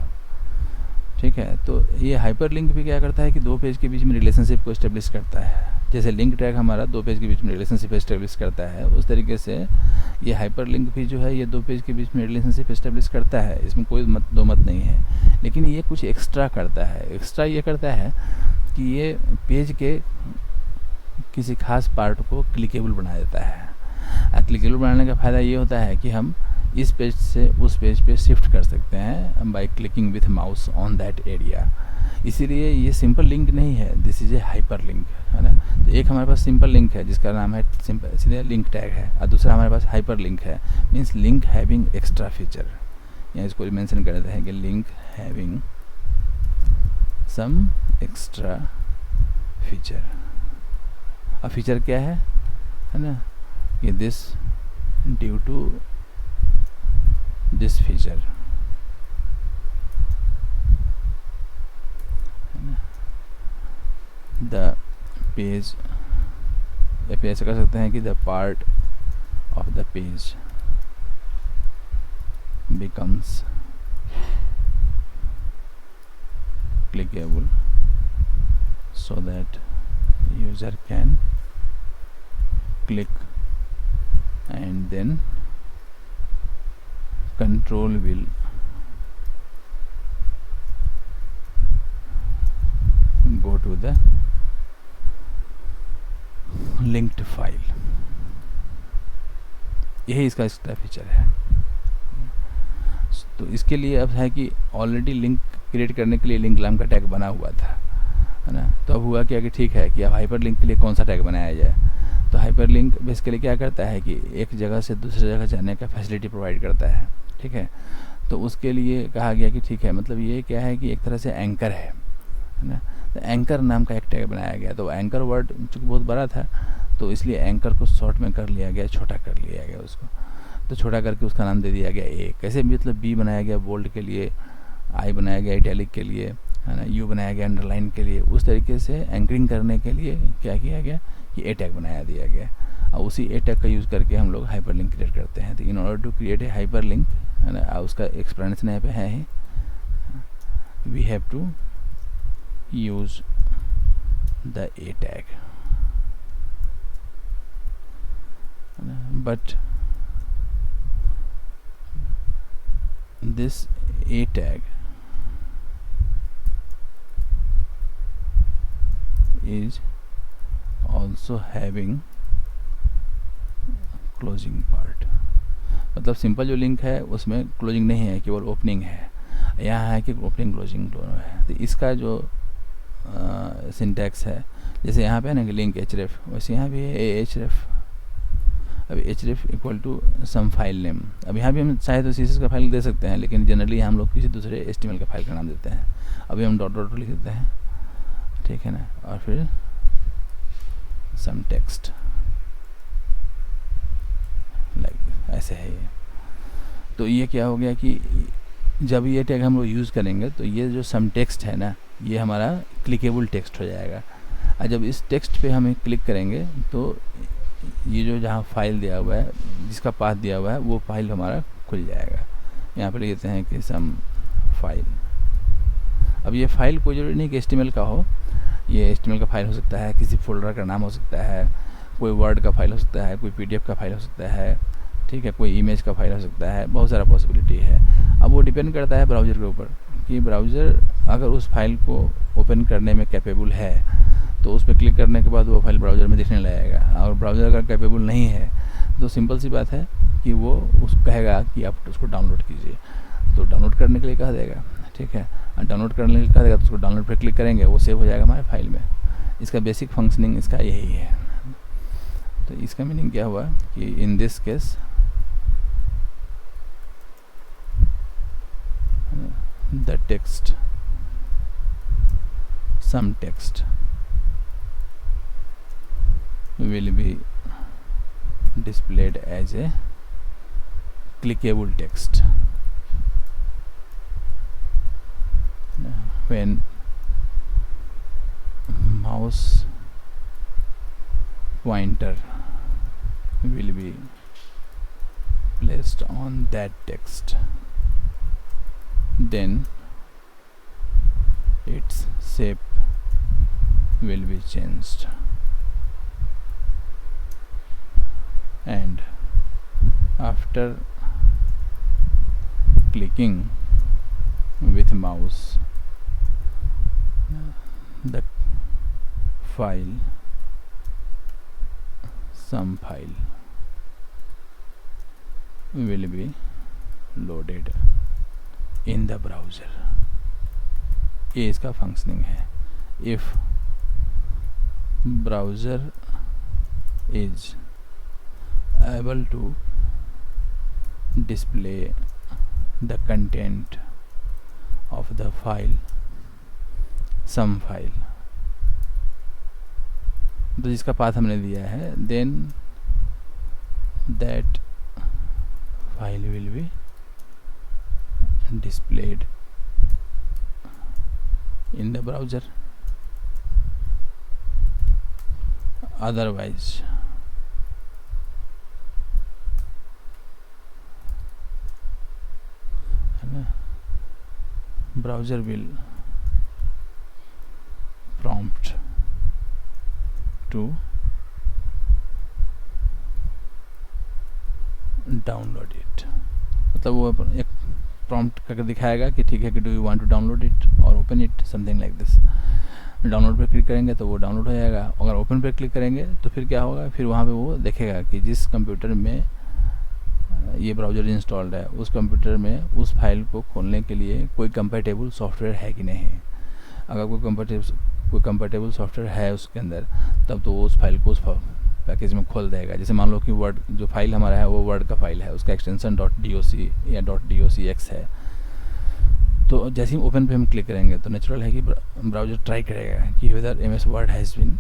ठीक है। तो ये हाइपर लिंक भी क्या करता है कि दो पेज के बीच में रिलेशनशिप को एस्टेब्लिश करता है। जैसे लिंक टैग हमारा दो पेज के बीच में रिलेशनशिप एस्टेब्लिश करता है, उस तरीके से ये हाइपर लिंक भी जो है ये दो पेज के बीच में रिलेशनशिप एस्टेब्लिश करता है। इसमें कोई दो मत नहीं है, लेकिन ये कुछ एक्स्ट्रा करता है। एक्स्ट्रा ये करता है कि ये पेज के किसी खास पार्ट को क्लिकेबल बना देता है। क्लिकेबल बनाने का फ़ायदा ये होता है कि हम इस पेज से उस पेज पे शिफ्ट कर सकते हैं by clicking with mouse on that area. इसीलिए ये सिंपल लिंक नहीं है, this is a hyper link, है ना। तो एक हमारे पास सिंपल लिंक है जिसका नाम है सिंपल सीधे लिंक टैग है, और दूसरा हमारे पास हाइपर लिंक है, means link having extra feature. यहाँ इसको मेंशन कर देते हैं कि link having some extra feature. अब फीचर क्या है ना, कि this due to this feature, the page, या फिर ऐसा कर सकते हैं कि the part of the page becomes clickable so that user can click and then control will go to the linked file। यही इसका एक्स्ट्रा फीचर है। तो इसके लिए अब है कि ऑलरेडी लिंक क्रिएट करने के लिए लिंक लाम का टैग बना हुआ था, है ना। तो अब हुआ क्या कि ठीक है कि अब हाइपर लिंक के लिए कौन सा टैग बनाया जाए। तो हाइपर लिंक बेसिकली क्या करता है कि एक जगह से दूसरी जगह जाने का फैसिलिटी प्रोवाइड करता है, ठीक है। तो उसके लिए कहा गया कि ठीक है, मतलब ये क्या है कि एक तरह से एंकर है ना। तो एंकर नाम का एक टैग बनाया गया। तो एंकर वर्ड चूँकि बहुत बड़ा था तो इसलिए एंकर को शॉर्ट में कर लिया गया, छोटा कर लिया गया उसको। तो छोटा करके उसका नाम दे दिया गया ए। कैसे, मतलब बी बनाया गया बोल्ड के लिए, आई बनाया गया इटैलिक के लिए, है ना, यू बनाया गया अंडरलाइन के लिए। उस तरीके से एंकरिंग करने के लिए क्या किया गया कि ए टैग बनाया दिया गया। और उसी ए टैग का यूज़ करके हम लोग हाइपर लिंक क्रिएट करते हैं। तो in order to create a hyper link, है ना, उसका एक्सप्लेनेशन यहाँ पे है ही, we have to use the a tag, but this a tag is also having closing part। मतलब सिंपल जो लिंक है उसमें क्लोजिंग नहीं है, केवल ओपनिंग है। यहाँ है कि ओपनिंग क्लोजिंग दोनों है। तो इसका जो सिंटैक्स है, जैसे यहाँ पे है ना कि लिंक एचरेफ, वैसे यहाँ भी है एचरेफ। अब href equal to some file name. अब यहाँ भी हम चाहे तो सीएसएस का फाइल दे सकते हैं, लेकिन जनरली हम लोग किसी दूसरे एचटीएमएल का फाइल का नाम देते हैं। अभी हम डॉट डॉट लिख देते हैं, ठीक है ना, और फिर सम टेक्स्ट लाइक ऐसे है ये। तो ये क्या हो गया कि जब ये टैग हम लोग यूज़ करेंगे तो ये जो सम टेक्स्ट है ना, ये हमारा क्लिकेबल टेक्स्ट हो जाएगा। और जब इस टेक्स्ट पे हम क्लिक करेंगे तो ये जो जहाँ फाइल दिया हुआ है, जिसका पाथ दिया हुआ है, वो फाइल हमारा खुल जाएगा। यहाँ पे लिख देते हैं कि सम फाइल। अब ये फाइल कोई जरूरी नहीं कि एचटीएमएल का हो, ये एचटीएमएल का फाइल हो सकता है, किसी फोल्डर का नाम हो सकता है, कोई वर्ड का फाइल हो सकता है, कोई पीडीएफ का फाइल हो सकता है, ठीक है, कोई इमेज का फाइल हो सकता है, बहुत सारा पॉसिबिलिटी है। अब वो डिपेंड करता है ब्राउज़र के ऊपर कि ब्राउज़र अगर उस फाइल को ओपन करने में कैपेबल है तो उस पर क्लिक करने के बाद वो फाइल ब्राउज़र में दिखने लगेगा। और ब्राउज़र अगर कैपेबल नहीं है तो सिंपल सी बात है कि वो उसको कहेगा कि आप उसको डाउनलोड कीजिए। तो डाउनलोड करने के लिए कह देगा, ठीक है, डाउनलोड करने के लिए कह देगा तो उसको डाउनलोड पर क्लिक करेंगे, वो सेव हो जाएगा हमारे फाइल में। इसका बेसिक फंक्शनिंग इसका यही है। तो इसका मीनिंग क्या हुआ कि in this case the text, some text will be displayed as a clickable text when mouse pointer will be placed on that text, then its shape will be changed, and after clicking with mouse the file, some file will be loaded in the browser। ये इसका functioning है। If browser is able to display the content of the file, some file, तो जिसका path हमने दिया है, then that file will be displayed in the browser। otherwise browser will prompt to download it। मतलब वो एक prompt करके दिखाएगा कि ठीक है कि do you want to download it और open it, something like this. Download पर क्लिक करेंगे तो वो डाउनलोड हो जाएगा। अगर ओपन पर क्लिक करेंगे तो फिर क्या होगा, फिर वहाँ पे वो देखेगा कि जिस कंप्यूटर में ये ब्राउज़र इंस्टॉल्ड है, उस कंप्यूटर में उस फाइल को खोलने के लिए कोई कंपैटिबल सॉफ्टवेयर है कि नहीं। अगर कोई कंपैटिबल सॉफ्टवेयर है उसके अंदर, तब तो वो उस फाइल को उस पैकेज में खोल देगा। जैसे मान लो कि वर्ड जो फाइल हमारा है वो वर्ड का फाइल है, उसका एक्सटेंशन .doc या .docx है। तो जैसे ही ओपन पे हम क्लिक करेंगे तो नेचुरल है कि ब्राउज़र ट्राई करेगा कि whether MS word has been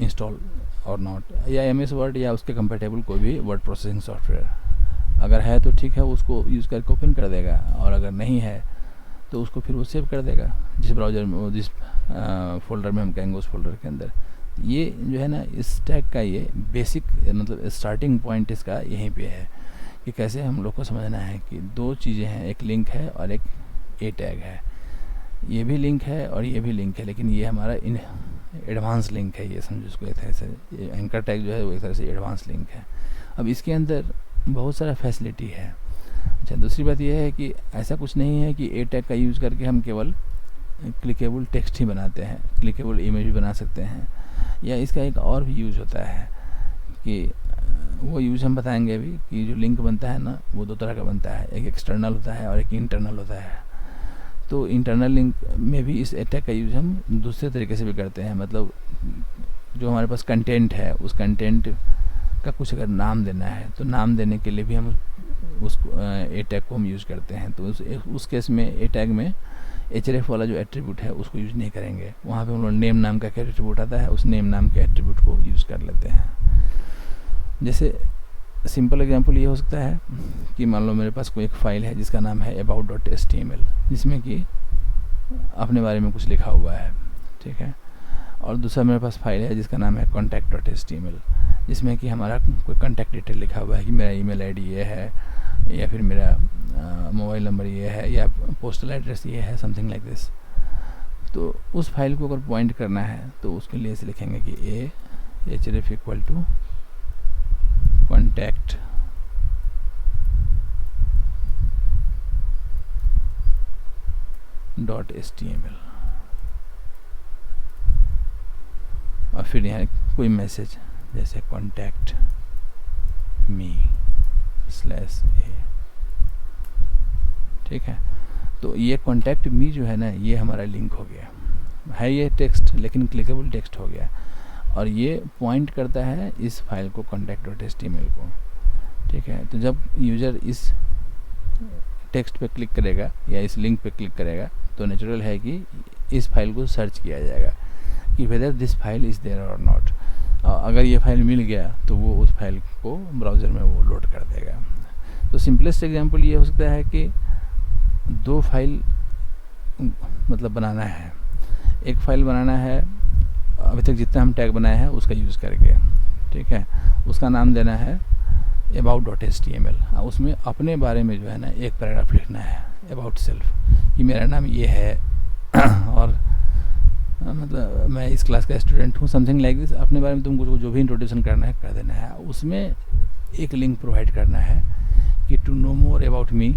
install और नॉट, या MS वर्ड या उसके कंपैटिबल कोई भी वर्ड प्रोसेसिंग सॉफ्टवेयर अगर है तो ठीक है, उसको यूज़ करके ओपन कर देगा, और अगर नहीं है तो उसको फिर वो सेव कर देगा जिस ब्राउज़र में, जिस फोल्डर में हम कहेंगे उस फोल्डर के अंदर। ये जो है ना, इस टैग का ये बेसिक मतलब स्टार्टिंग पॉइंट इसका यहीं पे है कि कैसे हम लोग को समझना है कि दो चीज़ें हैं, एक लिंक है और एक ए टैग है। ये भी लिंक है और ये भी लिंक है, लेकिन ये हमारा इन एडवांस लिंक है, ये समझो इसको एक तरह से। ये एंकर टैग जो है वो एक तरह से एडवांस लिंक है। अब इसके अंदर बहुत सारा फैसिलिटी है। अच्छा, दूसरी बात यह है कि ऐसा कुछ नहीं है कि ए टैग का यूज़ करके हम केवल क्लिकेबल टेक्स्ट ही बनाते हैं, क्लिकेबल इमेज भी बना सकते हैं, या इसका एक और भी यूज़ होता है कि वो यूज़ हम बताएंगे अभी कि जो लिंक बनता है ना वो दो तरह का बनता है, एक एक्सटर्नल होता है और एक इंटरनल होता है। तो इंटरनल लिंक में भी इस टैग का यूज़ हम दूसरे तरीके से भी करते हैं। मतलब जो हमारे पास कंटेंट है, उस कंटेंट का कुछ अगर नाम देना है तो नाम देने के लिए भी हम उस ए टैग को हम यूज़ करते हैं। तो उस केस में ए टैग में href वाला जो एट्रीब्यूट है उसको यूज़ नहीं करेंगे। वहाँ पे हम लोग नेम नाम का एट्रीब्यूट आता है, उस नेम नाम के एट्रीब्यूट को यूज़ कर लेते हैं। जैसे सिंपल एग्जांपल ये हो सकता है कि मान लो मेरे पास कोई एक फ़ाइल है जिसका नाम है about.html, जिसमें कि अपने बारे में कुछ लिखा हुआ है, ठीक है। और दूसरा मेरे पास फाइल है जिसका नाम है contact.html, जिसमें कि हमारा कोई कॉन्टैक्ट डिटेल लिखा हुआ है कि मेरा ईमेल आईडी ये है, या फिर मेरा मोबाइल नंबर ये है, या पोस्टल एड्रेस ये है, समथिंग लाइक दिस। तो उस फाइल को अगर पॉइंट करना है तो उसके लिए ऐसे लिखेंगे कि href equal to contact .html, और फिर यहाँ कोई मैसेज जैसे contact me/a, ठीक है। तो ये contact me जो है ना, ये हमारा लिंक हो गया है, ये टेक्स्ट लेकिन क्लिकेबल टेक्स्ट हो गया, और ये पॉइंट करता है इस फाइल को contact.html को, ठीक है। तो जब यूज़र इस टेक्स्ट पे क्लिक करेगा या इस लिंक पे क्लिक करेगा तो नेचुरल है कि इस फाइल को सर्च किया जाएगा कि whether this file is there और नॉट। अगर ये फाइल मिल गया तो वो उस फाइल को ब्राउज़र में वो लोड कर देगा। तो सिंपलेस्ट एग्जांपल ये हो सकता है कि दो फाइल मतलब बनाना है, एक फाइल बनाना है अभी तक जितना हम टैग बनाए हैं उसका यूज़ करके, ठीक है। उसका नाम देना है about.html, उसमें अपने बारे में जो है ना एक पैराग्राफ लिखना है अबाउट सेल्फ, कि मेरा नाम ये है और मतलब मैं इस क्लास का स्टूडेंट हूँ, समथिंग लाइक दिस। अपने बारे में तुमको जो भी इंट्रोडक्शन करना है कर देना है। उसमें एक लिंक प्रोवाइड करना है कि to know more about me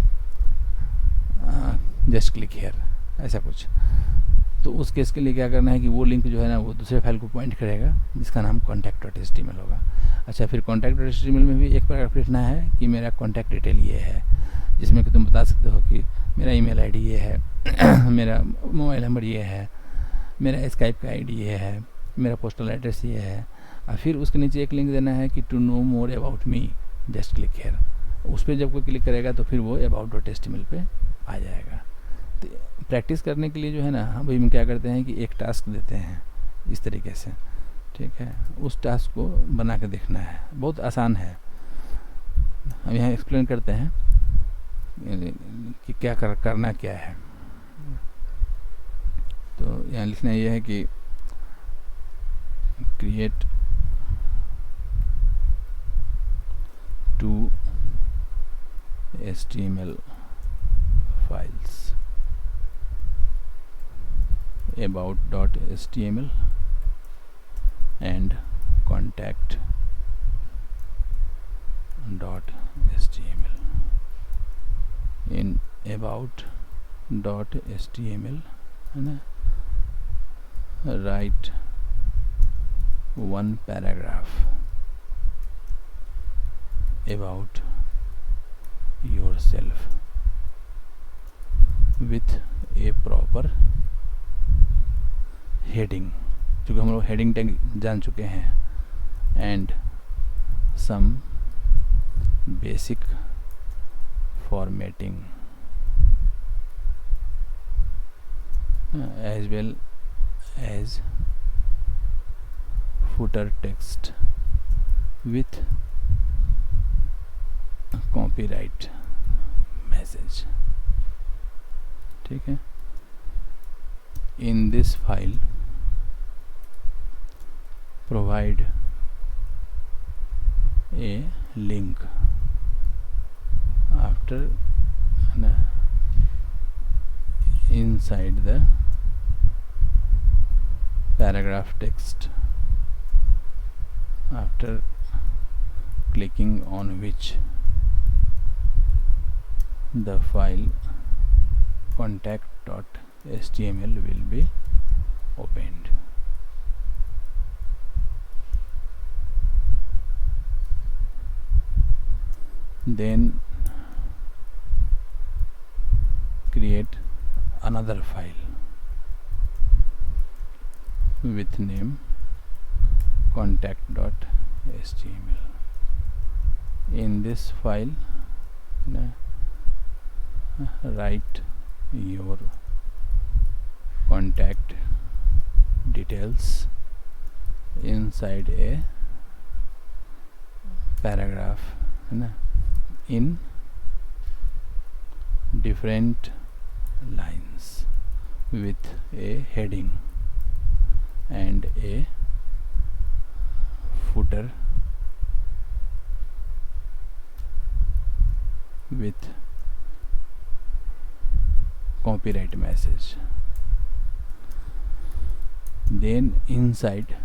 just click here, ऐसा कुछ। तो उस केस के लिए क्या करना है कि वो लिंक जो है ना वो दूसरे फाइल को पॉइंट करेगा जिसका नाम contact.html होगा। अच्छा, फिर contact.html में भी एक पैराग्राफ लिखना है कि मेरा कॉन्टैक्ट डिटेल ये है, जिसमें कि तुम बता सकते हो कि मेरा ईमेल आईडी ये है मेरा मोबाइल नंबर ये है, मेरा स्काइप का आईडी ये है, मेरा पोस्टल एड्रेस ये है। और फिर उसके नीचे एक लिंक देना है कि to know more about me just click here. उस पर जब कोई क्लिक करेगा तो फिर वो about.html पे आ जाएगा। तो प्रैक्टिस करने के लिए जो है ना हम क्या करते हैं कि एक टास्क देते हैं इस तरीके से, ठीक है। उस टास्क को बना के देखना है, बहुत आसान है। हम यहाँ एक्सप्लेन करते हैं कि क्या करना क्या है। तो यहाँ लिखना ये है कि create 2 HTML files about.html and contact.html. In about.html है ना, write one paragraph about yourself with a proper heading, क्योंकि हम लोग हेडिंग टैग जान चुके हैं, and some basic formatting as well as footer text with copyright message. ठीक है. In this file provide a link after inside the paragraph text, after clicking on which the file contact.html will be opened. Then create another file with name contact.html. In this file write your contact details inside a paragraph in different lines with a heading and a footer with copyright message. Then inside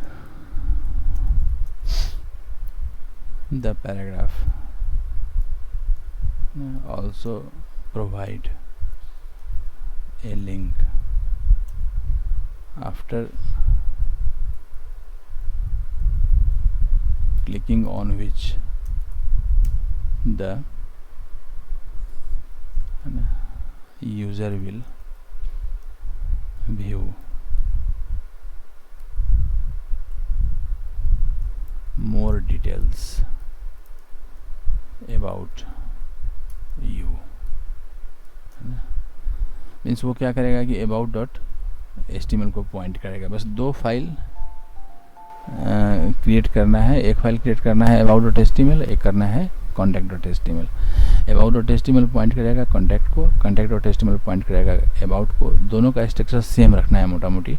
the paragraph also provide a link after clicking on which the user will view more details about you. Means वो क्या करेगा कि about.html को point करेगा. बस दो file create करना है. एक फाइल क्रिएट करना है about.html, एक करना है contact.html. about.html पॉइंट करेगा contact को, contact.html पॉइंट करेगा about को. दोनों का स्ट्रक्चर सेम रखना है मोटा मोटी.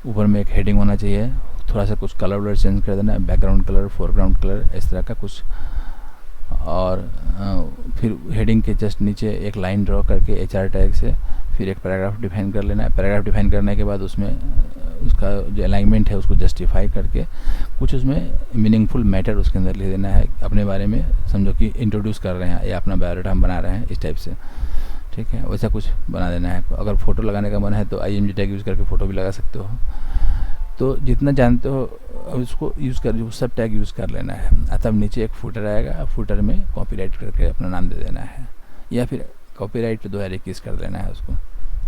ऊपर में एक हेडिंग होना चाहिए, थोड़ा सा कुछ कलर वलर चेंज कर देना है, बैकग्राउंड कलर, फोरग्राउंड कलर, इस तरह का कुछ. और फिर हेडिंग के जस्ट नीचे एक लाइन ड्रॉ करके HR टैग से फिर एक पैराग्राफ डिफाइन कर लेना है. पैराग्राफ डिफाइन करने के बाद उसमें उसका जो अलाइनमेंट है उसको जस्टिफाई करके कुछ उसमें मीनिंगफुल मैटर उसके अंदर लिख देना है. अपने बारे में समझो कि इंट्रोड्यूस कर रहे हैं या अपना बायोडाटा हम बना रहे हैं, इस टाइप से. ठीक है, वैसा कुछ बना देना है. अगर फ़ोटो लगाने का मन है तो IMG टैग यूज़ करके फ़ोटो भी लगा सकते हो. तो जितना जानते हो उसको यूज़ कर, वो सब टैग यूज़ कर लेना है. तब नीचे एक फुटर आएगा, फुटर में कॉपीराइट करके अपना नाम दे देना है, या फिर कॉपीराइट 2021 कर देना है उसको.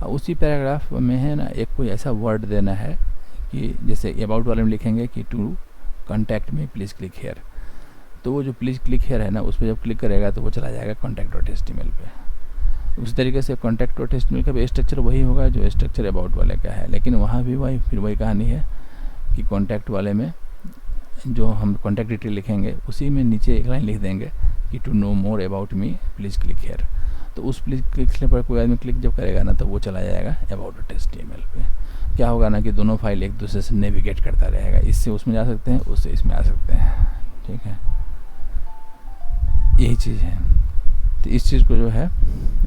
उसी पैराग्राफ में है ना एक कोई ऐसा वर्ड देना है कि जैसे अबाउट वाले में लिखेंगे कि टू कॉन्टैक्ट में प्लीज़ क्लिक हेयर. तो वो जो प्लीज़ क्लिक हेयर है ना, उस पर जब क्लिक करेगा तो वो चला जाएगा contact.html पे. उस तरीके से contact.html का भी स्ट्रक्चर वही होगा जो स्ट्रक्चर अबाउट वाले का है, लेकिन वहाँ भी वही कहानी है कि कॉन्टैक्ट वाले में जो हम कॉन्टैक्ट डिटेल लिखेंगे उसी में नीचे एक लाइन लिख देंगे कि to know more about me please click here. तो उस प्लीज़ क्लिक पर कोई आदमी क्लिक जब करेगा ना तो वो चला जाएगा about.html पे. क्या होगा ना कि दोनों फाइल एक दूसरे से नेविगेट करता रहेगा. इससे उसमें जा सकते हैं, उससे इसमें आ सकते हैं. ठीक है, यही चीज़ है. तो इस चीज़ को जो है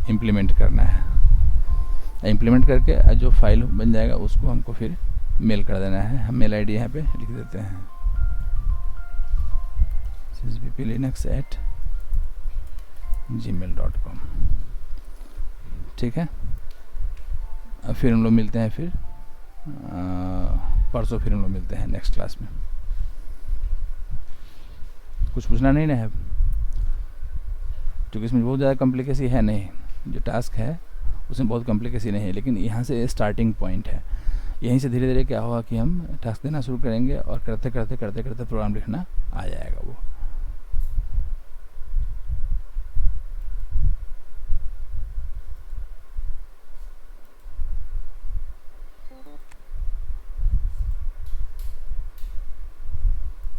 इम्प्लीमेंट करना है. इम्प्लीमेंट करके जो फाइल बन जाएगा उसको हमको फिर मेल कर देना है. हम मेल ID यहाँ पे लिख देते हैं sbplinux@gmail.com. ठीक है, फिर हम लोग मिलते हैं फिर परसों. फिर हम लोग मिलते हैं नेक्स्ट क्लास में. कुछ पूछना नहीं ना है? क्योंकि इसमें बहुत ज़्यादा कॉम्प्लिकेसी है नहीं, जो टास्क है उसमें बहुत कॉम्प्लिकेसी नहीं है, लेकिन यहाँ से स्टार्टिंग पॉइंट है। यहीं से धीरे धीरे क्या होगा कि हम टास्क देना शुरू करेंगे और करते करते करते करते प्रोग्राम लिखना आ जाएगा वो।